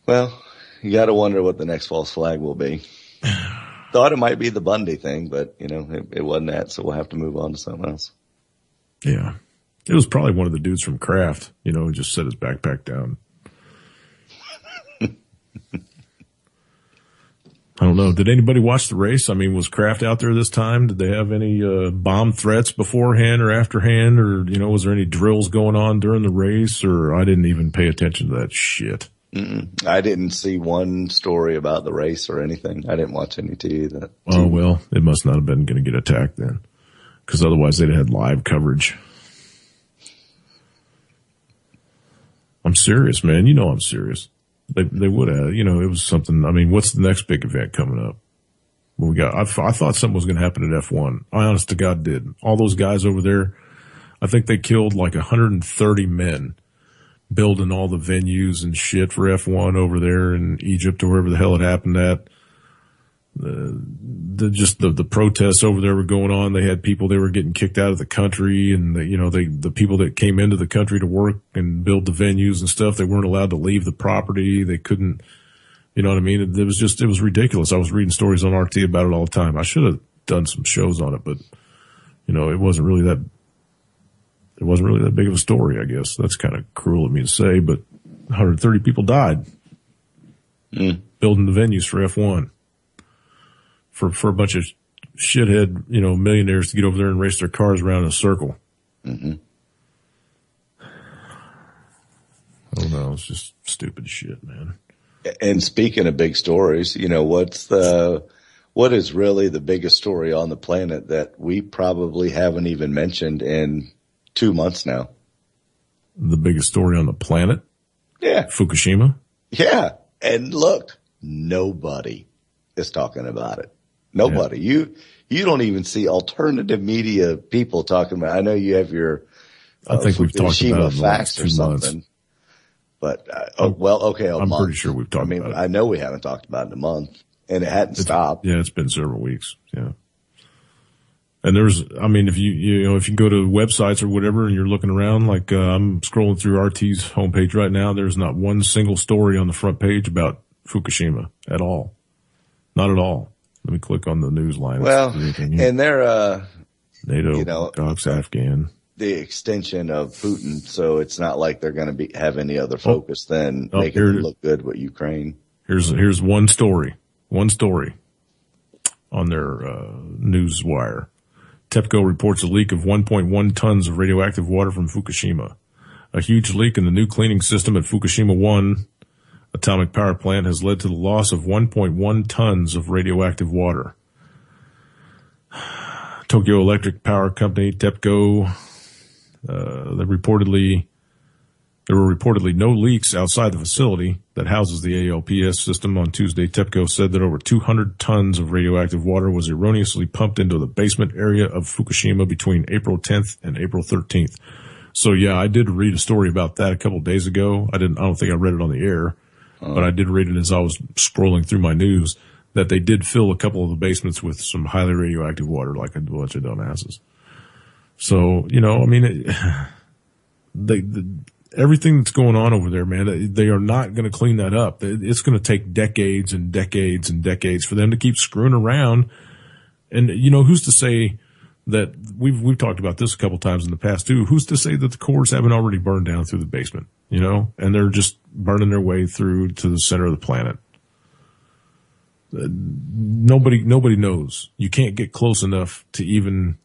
Well, you got to wonder what the next false flag will be. Thought it might be the Bundy thing, but it wasn't that, so we'll have to move on to something else. Yeah, it was probably one of the dudes from Kraft, who just set his backpack down. I don't know. Did anybody watch the race? I mean, was Kraft out there this time? Did they have any bomb threats beforehand or afterhand, or was there any drills going on during the race? Or I didn't even pay attention to that shit. I didn't see one story about the race or anything. I didn't watch any TV. Oh, well, it must not have been going to get attacked then, because otherwise they'd have had live coverage. I'm serious, man. I'm serious. They would have, it was something. I mean, what's the next big event coming up? Well, I thought something was going to happen at F1. I honest to God did. All those guys over there, I think they killed like 130 men building all the venues and shit for F1 over there in Egypt or wherever the hell it happened at. The protests over there were going on. They had people, they were getting kicked out of the country, and the people that came into the country to work and build the venues and stuff, they weren't allowed to leave the property. They couldn't, you know what I mean? It was ridiculous. I was reading stories on RT about it all the time. I should have done some shows on it, but it wasn't really that big of a story, I guess. That's kind of cruel of me to say, but 130 people died building the venues for F1. For a bunch of shithead, millionaires to get over there and race their cars around in a circle. Mm-hmm. Well, it's just stupid shit, man. And speaking of big stories, what is really the biggest story on the planet that we probably haven't even mentioned in 2 months now? The biggest story on the planet? Yeah. Fukushima? Yeah. And look, nobody is talking about it. Nobody. Yeah. You don't even see alternative media people talking about it. I know you have your I think we've talked about it in the last 2 months. But, okay, I'm pretty sure we've talked about it. I know we haven't talked about it in a month, and it hadn't stopped. Yeah, it's been several weeks. Yeah. And if you go to websites or whatever and you're looking around, like, I'm scrolling through RT's homepage right now, there's not one single story on the front page about Fukushima at all. Not at all. Let me click on the news line. Well, and they're, NATO, Cox, Afghan. The extension of Putin, so it's not like they're going to have any other focus than making it look good with Ukraine. Here's one story on their news wire. TEPCO reports a leak of 1.1 tons of radioactive water from Fukushima. A huge leak in the new cleaning system at Fukushima 1 atomic power plant has led to the loss of 1.1 tons of radioactive water. Tokyo Electric Power Company, TEPCO, there were reportedly no leaks outside the facility that houses the ALPS system. On Tuesday, TEPCO said that over 200 tons of radioactive water was erroneously pumped into the basement area of Fukushima between April 10th and April 13th. So yeah, I did read a story about that a couple of days ago. I don't think I read it on the air, but I did read it as I was scrolling through my news that they did fill a couple of the basements with some highly radioactive water, like a bunch of dumbasses. So, everything that's going on over there, man, they are not going to clean that up. It's going to take decades and decades and decades for them to keep screwing around. And, who's to say that we've talked about this a couple times in the past too. Who's to say that the cores haven't already burned down through the basement, and they're just burning their way through to the center of the planet. Nobody knows. You can't get close enough to even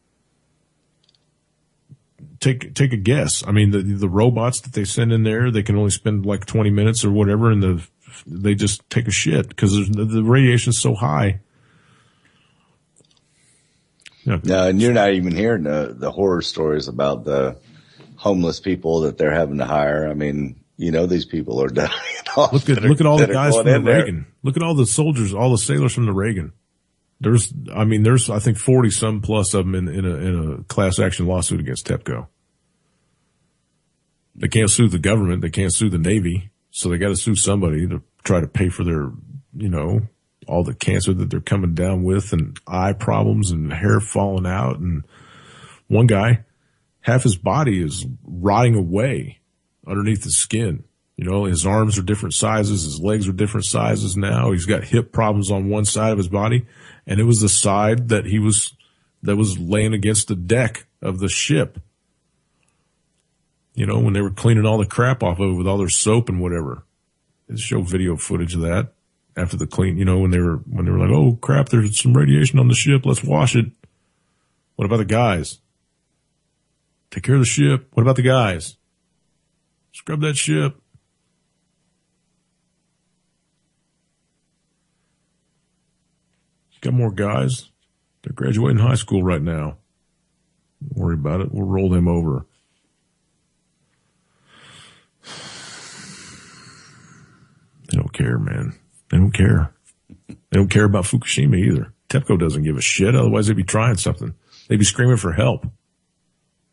take a guess. I mean, the robots that they send in there, they can only spend like 20 minutes or whatever, and they just take a shit because the radiation's so high. Yeah. No, and you're not even hearing the horror stories about the homeless people that they're having to hire. I mean, these people are dying off. Look at all the guys from the Reagan. Look at all the soldiers, all the sailors from the Reagan. There's I think 40 some plus of them in a class action lawsuit against TEPCO. They can't sue the government. They can't sue the Navy. So they got to sue somebody to try to pay for their, all the cancer that they're coming down with and eye problems and hair falling out. And one guy, half his body is rotting away underneath the skin. His arms are different sizes. His legs are different sizes now. He's got hip problems on one side of his body. And it was the side that that was laying against the deck of the ship. When they were cleaning all the crap off of it with all their soap and whatever. They show video footage of that after the clean, when they were like, oh crap, there's some radiation on the ship. Let's wash it. What about the guys? Take care of the ship. What about the guys? Scrub that ship. Got more guys. They're graduating high school right now. Don't worry about it. We'll roll them over. They don't care, man. They don't care. They don't care about Fukushima either. TEPCO doesn't give a shit. Otherwise, they'd be trying something. They'd be screaming for help.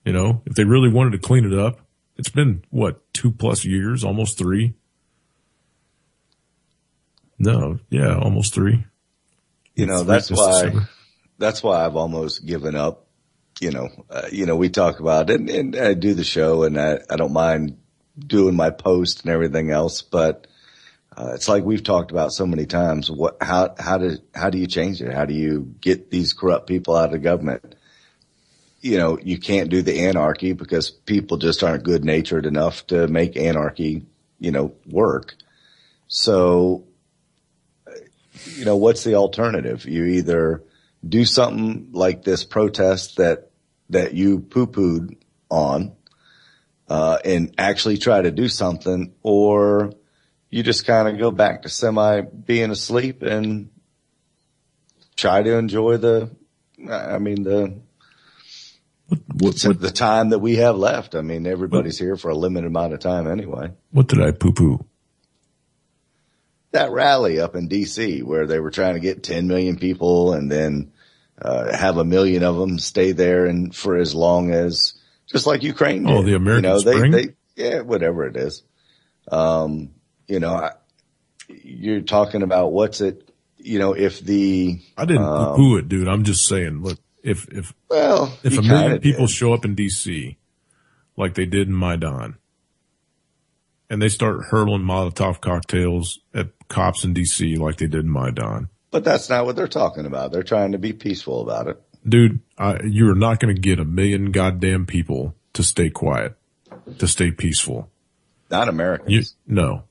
If they really wanted to clean it up, it's been, 2+ years, almost 3? No, yeah, almost 3. That's why I've almost given up. We talk about it and I do the show and I don't mind doing my post and everything else, but it's like we've talked about so many times. How do you change it? How do you get these corrupt people out of government? You can't do the anarchy because people just aren't good natured enough to make anarchy, work. So, what's the alternative? You either do something like this protest that you poo-pooed on, and actually try to do something, or you just kind of go back to being asleep and try to enjoy the time that we have left. I mean, everybody's here for a limited amount of time anyway. What did I poo-poo? That rally up in D.C. where they were trying to get 10 million people and then have 1 million of them stay there and for as long as, just like Ukraine did. Oh, the American Spring? Whatever it is. You're talking about what's it, if the... I didn't poo-poo it, dude. I'm just saying, look, if 1 million people show up in D.C. like they did in Maidan, and they start hurling Molotov cocktails at cops in D.C. like they did in Maidan. But that's not what they're talking about. They're trying to be peaceful about it. Dude, you're not going to get 1 million goddamn people to stay quiet, to stay peaceful. Not Americans. No.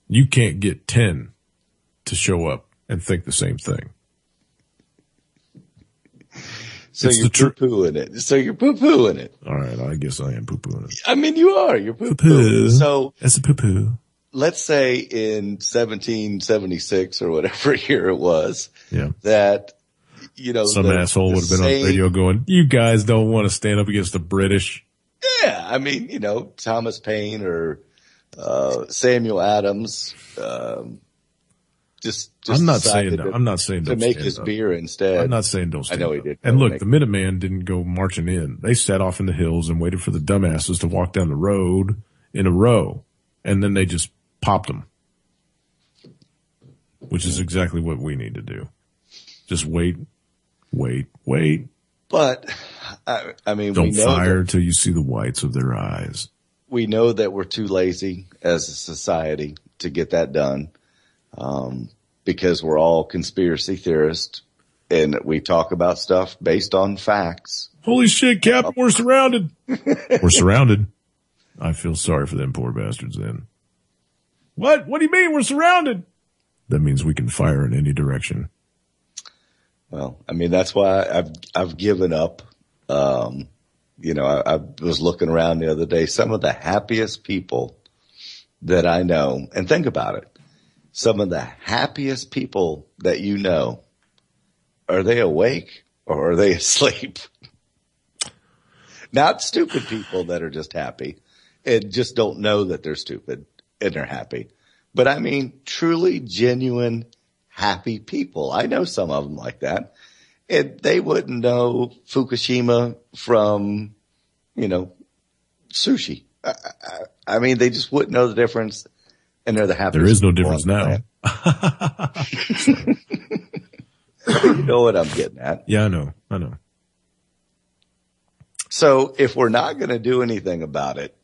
You can't get 10 to show up and think the same thing. So you're poo-pooing it. So you're poo-pooing it. All right, I guess I am poo-pooing it. I mean, you are. You're poo-pooing. Poo-poo. So that's a poo-poo. Let's say in 1776 or whatever year it was, that, some asshole would have been on the radio going, you guys don't want to stand up against the British. Yeah. I mean, Thomas Paine or Samuel Adams, I'm not saying to make his beer instead. I'm not saying don't stand I know up. he did. And look, the Minuteman didn't go marching in. They sat off in the hills and waited for the dumbasses to walk down the road in a row, and then they just popped them, which is exactly what we need to do. Just wait. But I mean, don't fire till you see the whites of their eyes. We know that we're too lazy as a society to get that done. Because we're all conspiracy theorists and we talk about stuff based on facts. Holy shit, Captain, we're surrounded. We're surrounded. I feel sorry for them poor bastards then. What? What do you mean we're surrounded? That means we can fire in any direction. Well, I mean, that's why I've given up. I was looking around the other day, some of the happiest people that I know, and think about it. Some of the happiest people that you know, are they awake or are they asleep? Not stupid people that are just happy and just don't know that they're stupid and they're happy. But I mean, truly genuine happy people. I know some of them like that. And they wouldn't know Fukushima from, sushi. I mean, they just wouldn't know the difference. And they're the happiest. There is no difference now. You know what I'm getting at. Yeah, I know. So if we're not going to do anything about it,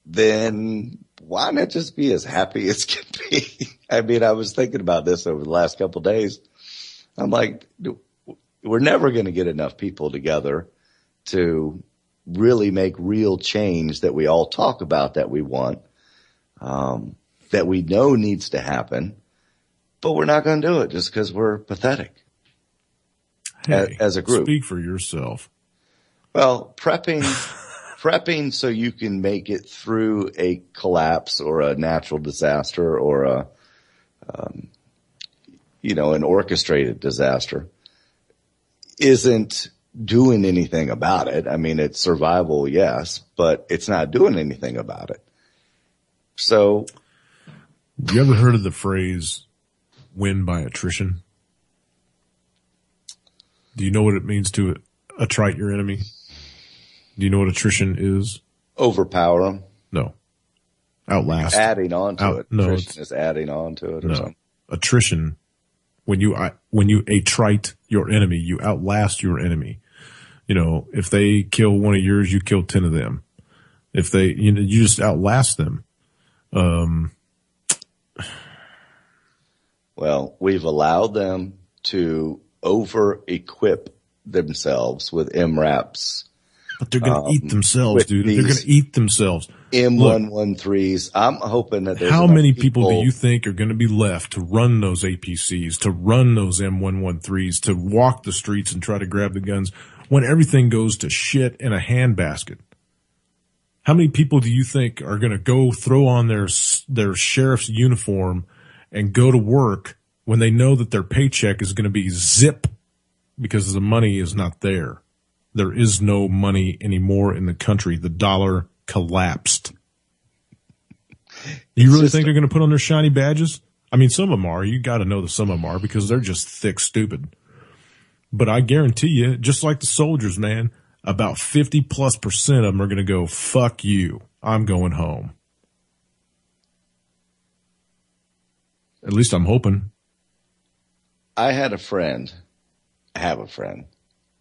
then why not just be as happy as can be? I mean, I was thinking about this over the last couple of days. I'm like, we're never going to get enough people together to really make real change that we all talk about that we want. That we know needs to happen, but we're not going to do it just because we're pathetic as a group. Speak for yourself. Well, prepping so you can make it through a collapse or a natural disaster or an orchestrated disaster isn't doing anything about it. I mean, it's survival, yes, but it's not doing anything about it. So, you ever heard of the phrase win by attrition? Do you know what it means to attrite your enemy? Do you know what attrition is? Overpower them. No. Outlast. Adding on to it. No, attrition is adding on to it or something. Attrition, when you attrite your enemy, you outlast your enemy. If they kill one of yours, you kill 10 of them. If they, you just outlast them. Well, we've allowed them to over-equip themselves with MRAPs. But they're going to eat themselves, dude. They're going to eat themselves. M113s. I'm hoping that there's how many people do you think are going to be left to run those APCs, to run those M113s, to walk the streets and try to grab the guns when everything goes to shit in a handbasket? How many people do you think are going to go throw on their sheriff's uniform and go to work when they know that their paycheck is going to be zip because the money is not there? There is no money anymore in the country. The dollar collapsed. You really think they're going to put on their shiny badges? I mean, some of them are. You got to know that some of them are because they're just thick stupid. But I guarantee you, just like the soldiers, man, about 50+% of them are going to go, fuck you. I'm going home. At least I'm hoping. I have a friend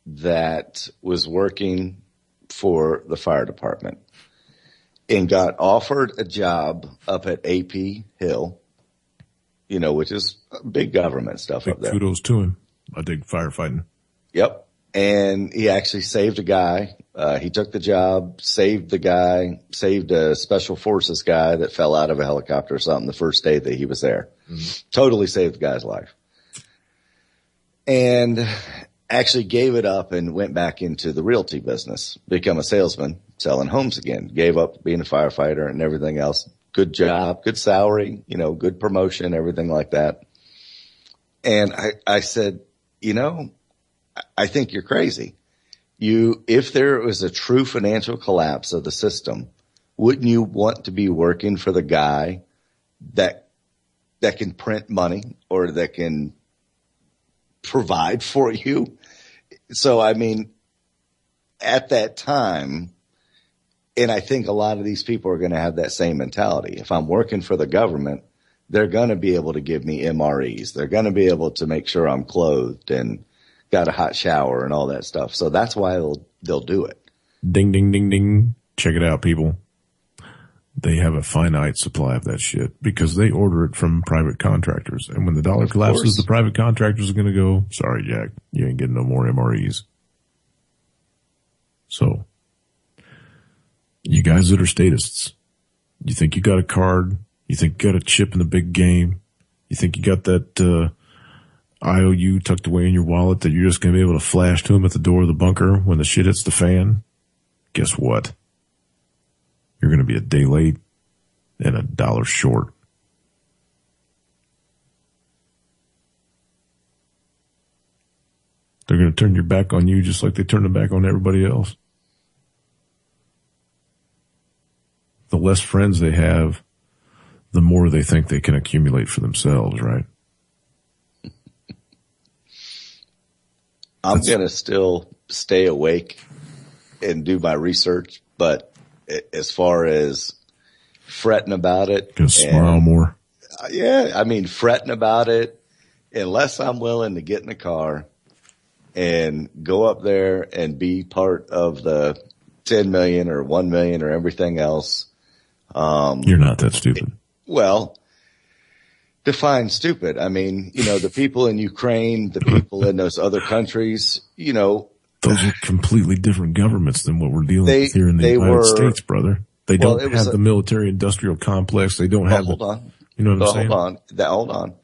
that was working for the fire department and got offered a job up at AP Hill, which is big government stuff up there. Kudos to him. I dig firefighting. Yep. And he actually saved a guy. He took the job, saved a special forces guy that fell out of a helicopter or something the first day that he was there. Mm-hmm. Totally saved the guy's life. And actually gave it up and went back into the realty business, become a salesman, selling homes again, gave up being a firefighter and everything else. Good job, good salary, good promotion, everything like that. And I said, I think you're crazy. If there was a true financial collapse of the system, wouldn't you want to be working for the guy that can print money or that can provide for you? So, I mean, at that time, and I think a lot of these people are going to have that same mentality. If I'm working for the government, they're going to be able to give me MREs. They're going to be able to make sure I'm clothed and got a hot shower and all that stuff. So that's why they'll do it. Ding, ding, ding, ding. Check it out, people. They have a finite supply of that shit because they order it from private contractors. And when the dollar collapses, the private contractors are going to go, sorry, Jack, you ain't getting no more MREs. So, you guys that are statists, you think you got a card, you think you got a chip in the big game, you think you got that IOU tucked away in your wallet that you're just going to be able to flash to them at the door of the bunker when the shit hits the fan? Guess what? You're going to be a day late and $1 short. They're going to turn your back on you just like they turned their back on everybody else. The less friends they have, the more they think they can accumulate for themselves, right? I'm going to still stay awake and do my research, but as far as fretting about it. Gonna smile more. Yeah, I mean, fretting about it, unless I'm willing to get in the car and go up there and be part of the 10 million or 1 million or everything else. You're not that stupid. Well, define stupid. I mean, the people in Ukraine, the people in those other countries, those are completely different governments than what we're dealing with here in the United States, brother. They don't have the military industrial complex. They don't have hold on. You know what I'm saying? Hold on.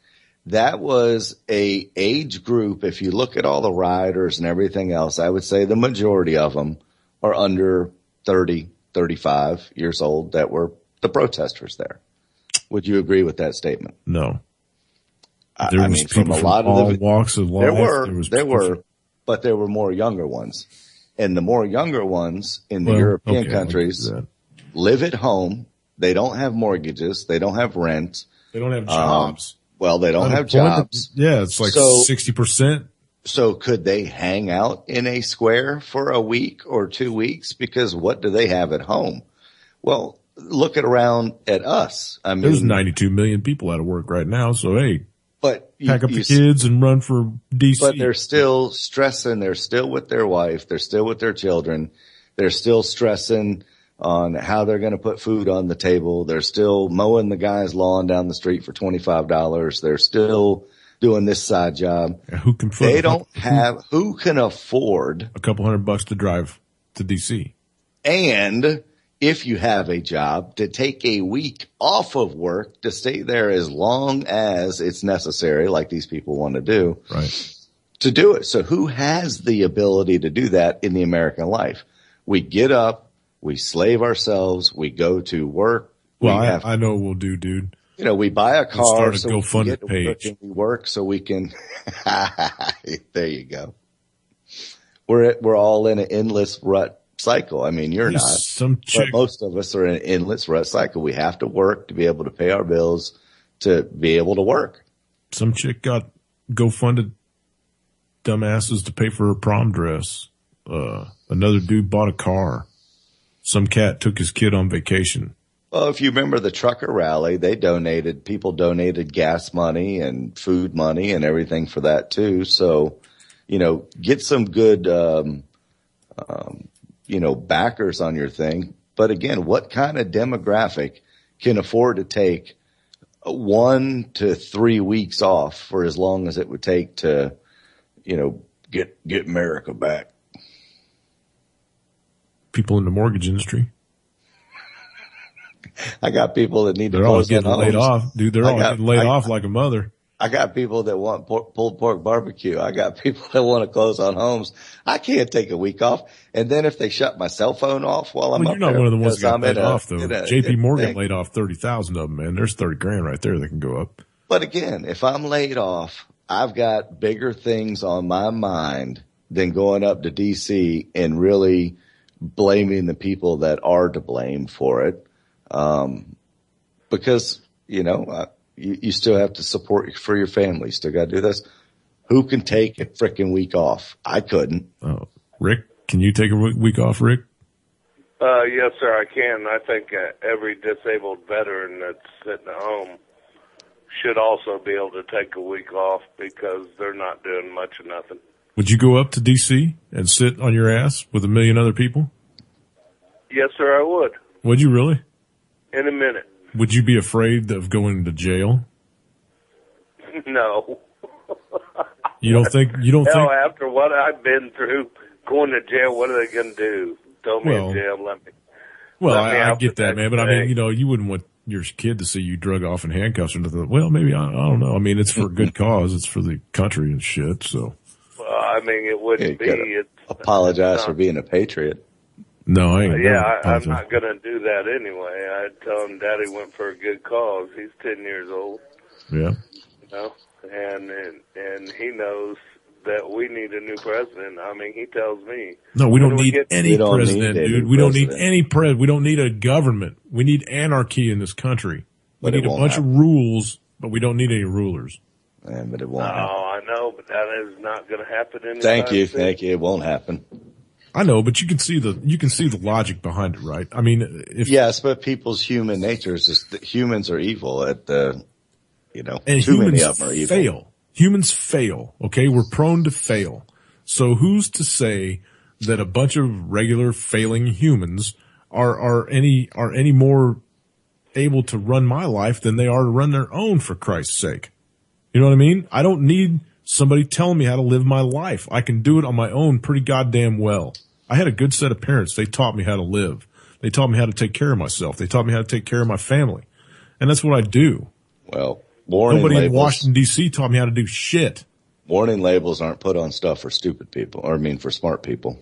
That was a age group. If you look at all the rioters and everything else, I would say the majority of them are under 30, 35 years old that were the protesters there. Would you agree with that statement? No. I mean, from a lot of the walks of life. There were, but there were more younger ones. And the more younger ones in the European countries live at home. They don't have mortgages. They don't have rent. They don't have jobs. They don't have jobs. Yeah, it's like 60%. So could they hang out in a square for a week or 2 weeks? Because what do they have at home? Well, look around at us. I mean, there's 92 million people out of work right now. So, hey, pack up the kids and run for DC. But they're still stressing. They're still with their wife. They're still with their children. They're still stressing on how they're going to put food on the table. They're still mowing the guy's lawn down the street for $25. They're still doing this side job. Yeah, who can afford a couple $100 to drive to DC? And if you have a job, to take a week off of work to stay there as long as it's necessary, like these people want to do, right? To do it. So who has the ability to do that in the American life? We get up, We slave ourselves. We go to work. Well, I know what we'll do, dude. You know, we buy a car so we can get to work, and we work so we can. There you go. We're all in an endless rut cycle. I mean, you're not, but most of us are in an endless rut cycle. We have to work to be able to pay our bills, to be able to work. Some chick got GoFunded dumbasses to pay for her prom dress. Another dude bought a car. Some cat took his kid on vacation. Well, if you remember the trucker rally, people donated gas money and food money and everything for that too. So, you know, get some good, backers on your thing. But again, what kind of demographic can afford to take 1 to 3 weeks off for as long as it would take to, get America back? People in the mortgage industry. I got people that need to all getting laid off, dude. They're all getting laid off like a mother. I got people that want pulled pork barbecue. I got people that want to close on homes. I can't take a week off. And then if they shut my cell phone off while I'm up there. You're not one of the ones that got laid off, though. JP Morgan laid off 30,000 of them, man. There's 30 grand right there that can go up. But again, if I'm laid off, I've got bigger things on my mind than going up to DC and really blaming the people that are to blame for it. Because, you still have to support for your family. Still got to do this. Who can take a frickin' week off? I couldn't. Oh, Rick, can you take a week off, Rick? Yes, sir, I can. I think every disabled veteran that's sitting at home should also be able to take a week off because they're not doing much of nothing. Would you go up to D.C. and sit on your ass with 1 million other people? Yes, sir, I would. Would you really? In a minute. Would you be afraid of going to jail? No. You don't think? After what I've been through, going to jail, what are they going to do? Throw me in jail? I get that, man. But I mean, you wouldn't want your kid to see you drug off in handcuffs or nothing. Well, maybe I don't know. I mean, it's for a good cause. It's for the country and shit. So. Well, I mean, it wouldn't be. Apologize for being a patriot. No, I ain't. I'm not going to do that anyway. I'd tell him Daddy went for a good cause. He's 10 years old. Yeah. And he knows that we need a new president. I mean, he tells me. No, we don't need any president, dude. We don't need any we don't need a government. We need anarchy in this country. We need a bunch of rules, but we don't need any rulers. Yeah, but it won't happen. I know, but that is not going to happen anytime Thank you. soon. It won't happen. I know, but you can see the logic behind it, right? I mean, yes, but people's human nature is just that humans are evil and too many of them are evil. Humans fail. Okay. We're prone to fail. So who's to say that a bunch of regular failing humans are any more able to run my life than they are to run their own, for Christ's sake? You know what I mean? I don't need somebody telling me how to live my life. I can do it on my own pretty goddamn well. I had a good set of parents. They taught me how to live. They taught me how to take care of myself. They taught me how to take care of my family. And that's what I do. Well, nobody in Washington, D.C. taught me how to do shit. Warning labels aren't put on stuff for stupid people, for smart people.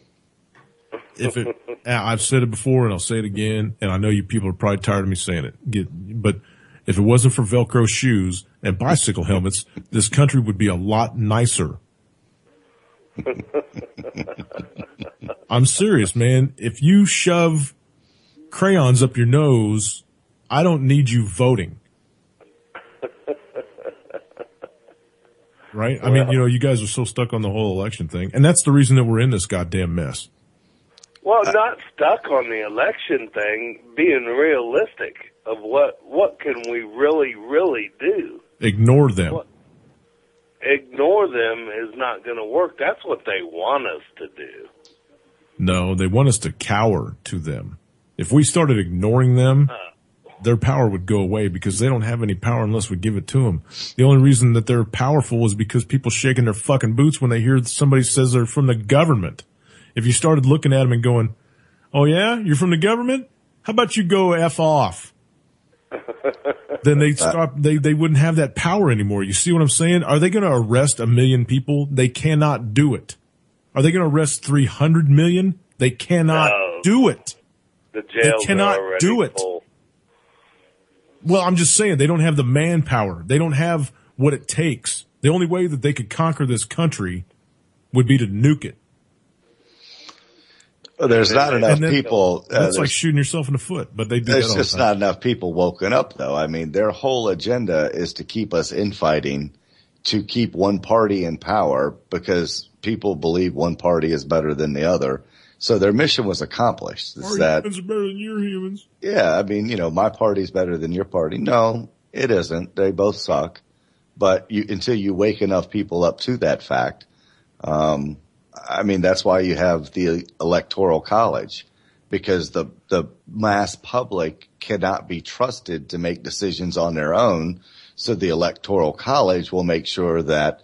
I've said it before and I'll say it again, and I know you people are probably tired of me saying it. But if it wasn't for Velcro shoes and bicycle helmets, this country would be a lot nicer. I'm serious, man. If you shove crayons up your nose, I don't need you voting. Right? I mean, you guys are so stuck on the whole election thing, and that's the reason that we're in this goddamn mess. Well, not stuck on the election thing, being realistic of what can we really do? Ignore them. Ignore them is not going to work. That's what they want us to do. No, they want us to cower to them. If we started ignoring them, their power would go away because they don't have any power unless we give it to them. The only reason that they're powerful is because people shaking their fucking boots when they hear somebody says they're from the government. If you started looking at them and going, oh yeah, you're from the government? How about you go F off? Then they'd stop, they wouldn't have that power anymore. You see what I'm saying? Are they going to arrest 1 million people? They cannot do it. Are they going to arrest 300 million? They cannot do it. The jails They cannot are already do it. full. Well, I'm just saying they don't have the manpower. They don't have what it takes. The only way that they could conquer this country would be to nuke it. Well, there's not enough people. That's like shooting yourself in the foot, but they do that all the time. There's just not enough people woken up, though. I mean, their whole agenda is to keep us infighting, to keep one party in power, because people believe one party is better than the other. So their mission was accomplished. Our humans are better than your humans. Yeah, I mean, my party's better than your party. No, it isn't. They both suck. But until you wake enough people up to that fact, I mean, that's why you have the Electoral College, because the mass public cannot be trusted to make decisions on their own. So the Electoral College will make sure that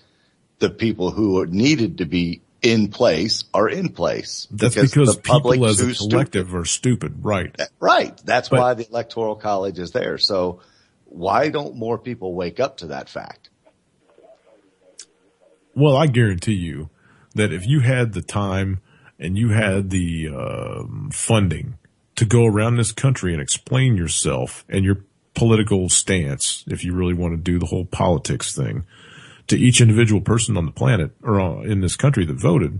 the people who are needed to be in place are in place. That's because the people as a collective are stupid, right? Right. That's why the Electoral College is there. So why don't more people wake up to that fact? Well, I guarantee you that if you had the time and you had the funding to go around this country and explain yourself and your political stance, if you really want to do the whole politics thing, to each individual person on the planet or in this country that voted,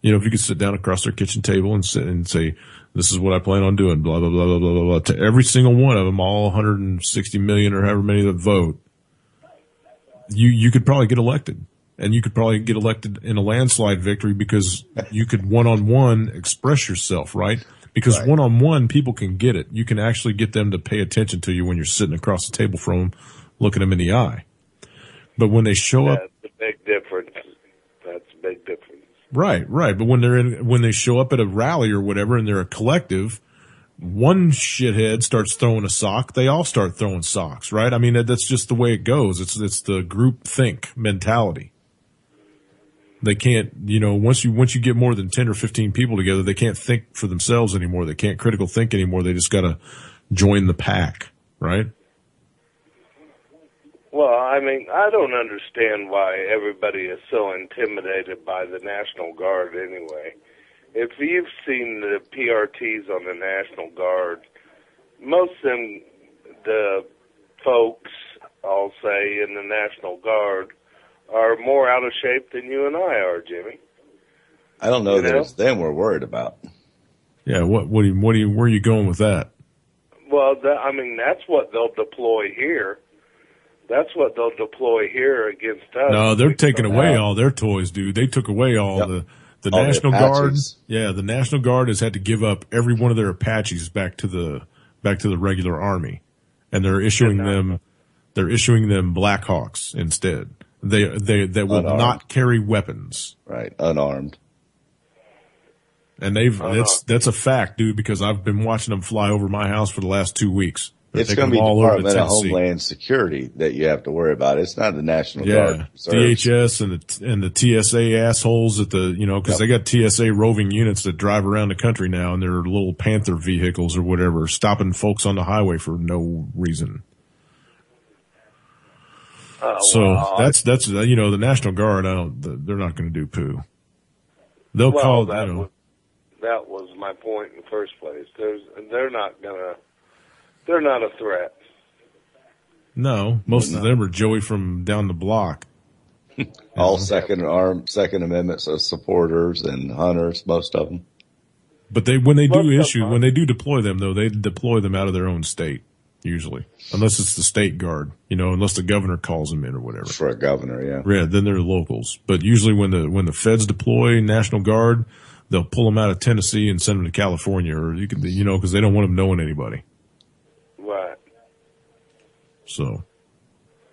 if you could sit down across their kitchen table and say, this is what I plan on doing, blah, blah, blah, blah, blah, blah, to every single one of them, all 160 million or however many that vote, you could probably get elected. And you could probably get elected in a landslide victory because you could one-on-one express yourself, right? Because one-on-one, people can get it. You can actually get them to pay attention to you when you're sitting across the table from them, looking them in the eye. But when they show up, that's a big difference. That's a big difference. Right. But when they show up at a rally or whatever, and they're a collective, one shithead starts throwing a sock, they all start throwing socks, right? I mean, that's just the way it goes. It's the group think mentality. They can't, once you get more than 10 or 15 people together, they can't think for themselves anymore. They can't critical think anymore. They just got to join the pack, right? Well, I mean, I don't understand why everybody is so intimidated by the National Guard anyway. If you've seen the PRTs on the National Guard, most of them, the folks, I'll say, in the National Guard, are more out of shape than you and I are, Jimmy. I don't know that it's them we're worried about. Yeah, where are you going with that? Well, that's what they'll deploy here. That's what they'll deploy here against us. No, they're taking away all their toys, dude. They took away all the National Guard. Yeah, the National Guard has had to give up every one of their Apaches back to the regular army, and they're issuing them Blackhawks instead. They will not carry weapons. Right, unarmed. And that's a fact, dude, because I've been watching them fly over my house for the last 2 weeks. It's going to be Department of Homeland Security that you have to worry about. It's not the National Guard. DHS and the TSA assholes at because they got TSA roving units that drive around the country now, and they're little Panther vehicles or whatever, stopping folks on the highway for no reason. That's the National Guard. They're not going to do poo. They'll call that was my point in the first place. They're not a threat. No, most of them are Joey from down the block. All Second Amendment supporters and hunters, most of them. But when they do deploy them, though, they deploy them out of their own state. Usually, unless it's the state guard, unless the governor calls them in or whatever. For a governor, yeah. Yeah, then they're locals. But usually when the feds deploy National Guard, they'll pull them out of Tennessee and send them to California, or because they don't want them knowing anybody. Right. So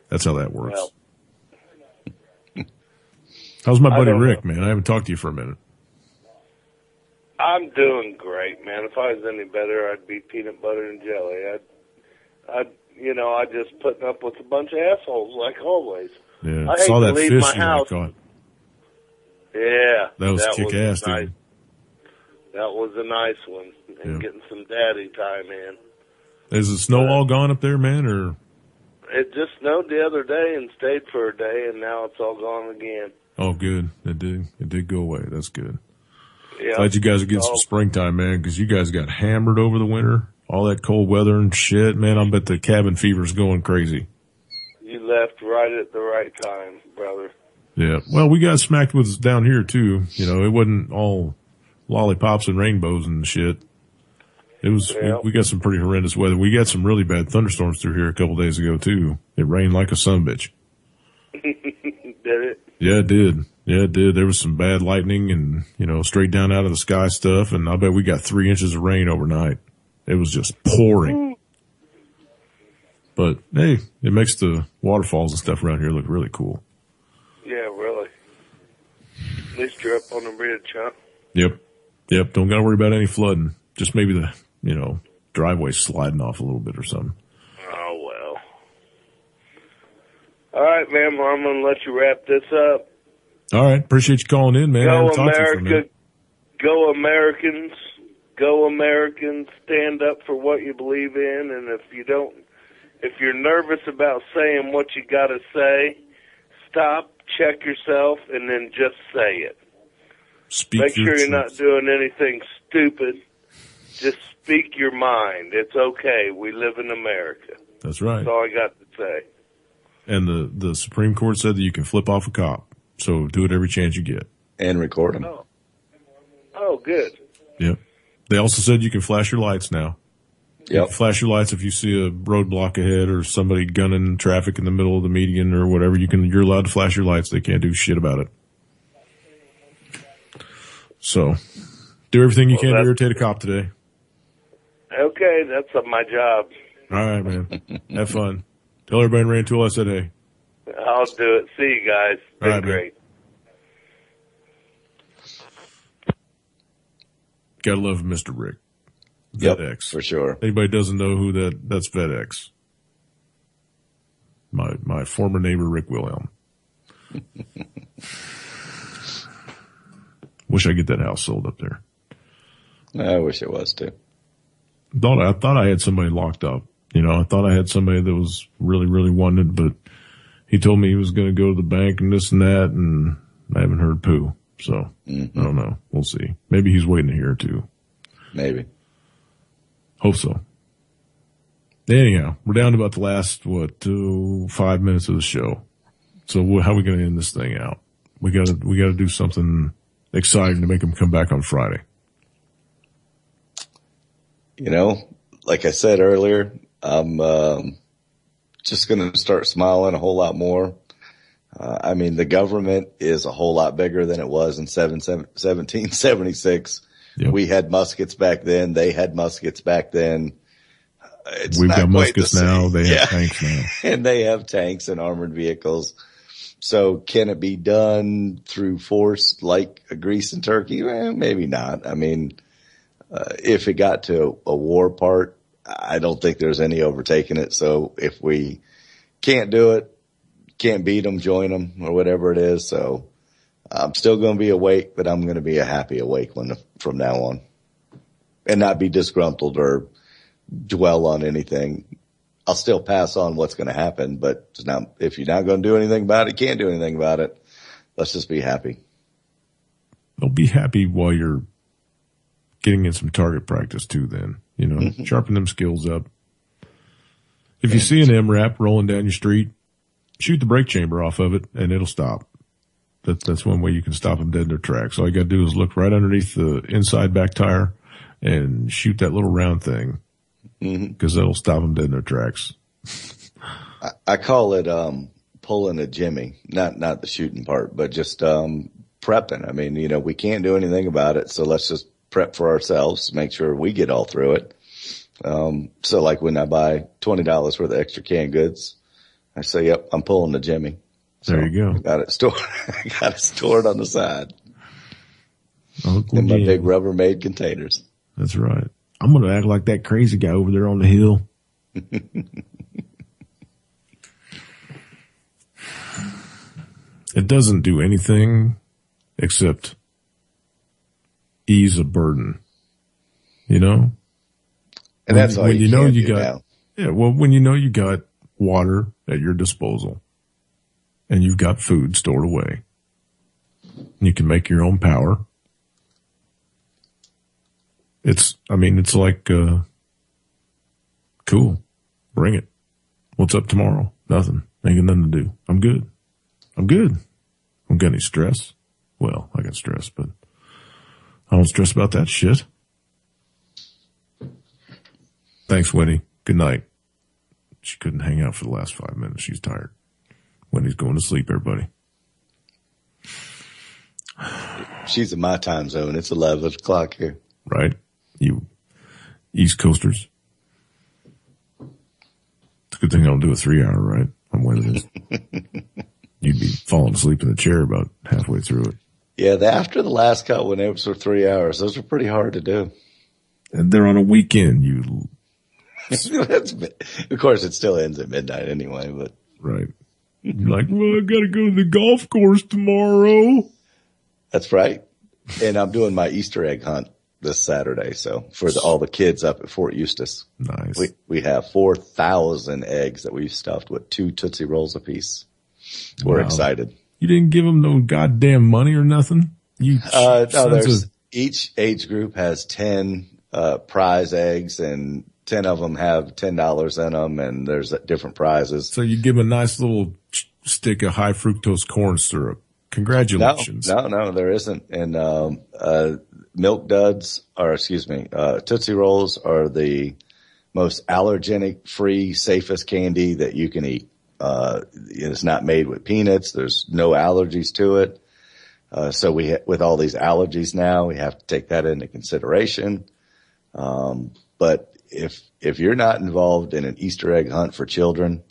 that's how that works. Well, how's my buddy Rick, man? I haven't talked to you for a minute. I'm doing great, man. If I was any better, I'd be peanut butter and jelly. I just putting up with a bunch of assholes like always. Yeah, I saw that fish you house. caught. Yeah, that was kick-ass, dude. That was a nice one, and getting some daddy time in. Is the snow all gone up there, man, or? It just snowed the other day and stayed for a day, and now it's all gone again. Oh, good. It did go away. That's good. Yeah. Glad you guys are getting some springtime, man, because you guys got hammered over the winter. All that cold weather and shit, man. I bet the cabin fever's going crazy. You left right at the right time, brother. Yeah. Well, we got smacked with down here too. You know, it wasn't all lollipops and rainbows and shit. It was, we got some pretty horrendous weather. We got some really bad thunderstorms through here a couple days ago too. It rained like a sumbitch. Did it? Yeah, it did. Yeah, it did. There was some bad lightning and, you know, straight down out of the sky stuff. And I bet we got 3 inches of rain overnight. It was just pouring. But hey, it makes the waterfalls and stuff around here look really cool. Yeah, really. At least you're up on the bridge, huh? Yep. Yep. Don't gotta worry about any flooding. Just maybe the, you know, driveway sliding off a little bit or something. Oh, well. All right, man. Well, I'm going to let you wrap this up. All right. Appreciate you calling in, man. Go America. Go Americans. Go Americans. Stand up for what you believe in. And if you're nervous about saying what you got to say, stop, check yourself, and then just say it. Make sure you're not doing anything stupid. Just speak your mind. It's okay. We live in America. That's right. That's all I got to say. And the Supreme Court said that you can flip off a cop. So do it every chance you get. And record them. Oh, good. Yep. They also said you can flash your lights now. Yep. Flash your lights if you see a roadblock ahead or somebody gunning traffic in the middle of the median or whatever. You're allowed to flash your lights. They can't do shit about it. So do everything you can to irritate a cop today. Okay, that's my job. All right, man. Have fun. Tell everybody in Rantoul I said hey. I'll do it. See you guys. Been right, great. Gotta love Mr. Rick. Yep, FedEx. for sure. Anybody doesn't know who that's FedEx. My former neighbor, Rick Wilhelm. Wish I get that house sold up there. I wish it was too. I thought I had somebody locked up. You know, I thought I had somebody that was really, really wanted, but he told me he was going to go to the bank and this and that, and I haven't heard poo. So, I don't know. We'll see. Maybe he's waiting to hear too. Maybe. Hope so. Anyhow, we're down to about the last, 5 minutes of the show. So how are we going to end this thing out? We gotta do something exciting to make them come back on Friday. You know, like I said earlier, I'm just going to start smiling a whole lot more. I mean, the government is a whole lot bigger than it was in 1776. Yep. We had muskets back then. They had muskets back then. We've got muskets now. They have tanks now. And they have tanks and armored vehicles. So can it be done through force like a Greece and Turkey? Well, maybe not. I mean, if it got to a war part, I don't think there's any overtaking it. So if we can't do it, can't beat them, join them, or whatever it is. So I'm still going to be awake, but I'm going to be a happy awake from now on, and not be disgruntled or dwell on anything. I'll still pass on what's going to happen, but if you're not going to do anything about it, can't do anything about it. Let's just be happy. Well, be happy while you're getting in some target practice too. Then, you know, sharpen them skills up. If you see an MRAP rolling down your street, shoot the brake chamber off of it and it'll stop. That's one way you can stop them dead in their tracks. All you gotta do is look right underneath the inside back tire and shoot that little round thing. Cause that'll stop them dead in their tracks. I call it, pulling a Jimmy, not the shooting part, but just, prepping. I mean, you know, we can't do anything about it. So let's just prep for ourselves, make sure we get all through it. So like when I buy $20 worth of extra canned goods, I say, yep, I'm pulling the Jimmy. So there you go. I got it stored on the side. In my big Rubbermaid containers. That's right. I'm going to act like that crazy guy over there on the hill. It doesn't do anything except ease a burden, you know? And that's all you know you got. Now. Yeah. Well, when you know you got water at your disposal and you've got food stored away, you can make your own power. It's like, cool. Bring it. What's up tomorrow? Nothing. Ain't got nothing to do. I'm good. I don't got any stress. Well, I got stress, but I don't stress about that shit. Thanks, Winnie. Good night. She couldn't hang out for the last 5 minutes. She's tired. Winnie's going to sleep, everybody. She's in my time zone. It's 11 o'clock here. Right? You East Coasters. It's a good thing I don't do a 3-hour, right? On Wednesdays. You'd be falling asleep in the chair about halfway through it. Yeah, after the last couple when it was for 3 hours, those are pretty hard to do. And they're on a weekend, Of course, it still ends at midnight anyway, but. Right. You're like, well, I gotta go to the golf course tomorrow. That's right. And I'm doing my Easter egg hunt this Saturday. So for all the kids up at Fort Eustis. Nice. We have 4,000 eggs that we've stuffed with 2 Tootsie Rolls apiece. We're excited. You didn't give them no goddamn money or nothing? Each age group has 10, prize eggs, and 10 of them have $10 in them, and there's different prizes. So you give them a nice little stick of high fructose corn syrup. Congratulations. No, there isn't. And, Milk Duds Tootsie Rolls are the most allergenic free, safest candy that you can eat. It's not made with peanuts. There's no allergies to it. So with all these allergies now, we have to take that into consideration. But if you're not involved in an Easter egg hunt for children,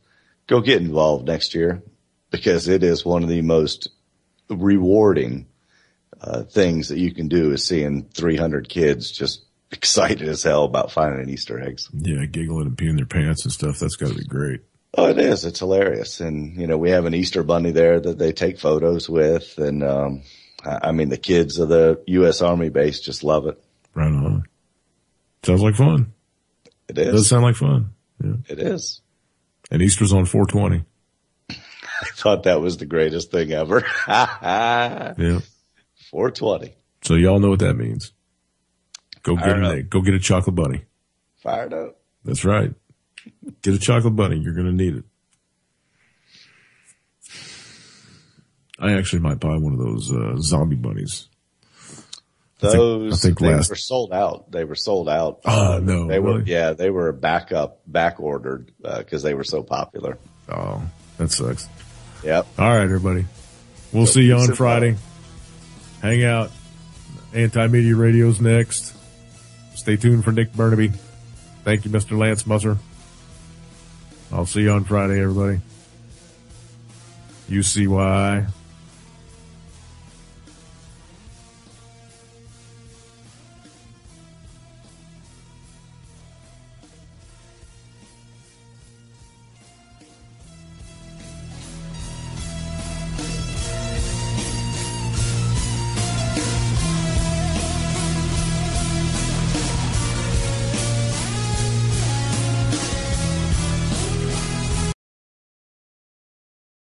go get involved next year, because it is one of the most rewarding things that you can do, is seeing 300 kids just excited as hell about finding Easter eggs. Yeah, giggling and peeing their pants and stuff. That's got to be great. Oh, it is. It's hilarious. And, we have an Easter bunny there that they take photos with. And, the kids of the U.S. Army base just love it. Right on. Sounds like fun. It is. It does sound like fun. Yeah. It is. And Easter's on 420. I thought that was the greatest thing ever. Yeah. 420. So y'all know what that means. Go get an egg. Go get a chocolate bunny. Fired up. That's right. Get a chocolate bunny. You're going to need it. I actually might buy one of those zombie bunnies. They were sold out. They were sold out. Oh, no. They really? were, yeah, they were back ordered, because they were so popular. Oh, that sucks. Yep. All right, everybody. We'll see you on Friday. Hang out. Anti-Media Radio's next. Stay tuned for Nick Burnaby. Thank you, Mr. Lance Musser. I'll see you on Friday, everybody. UCY.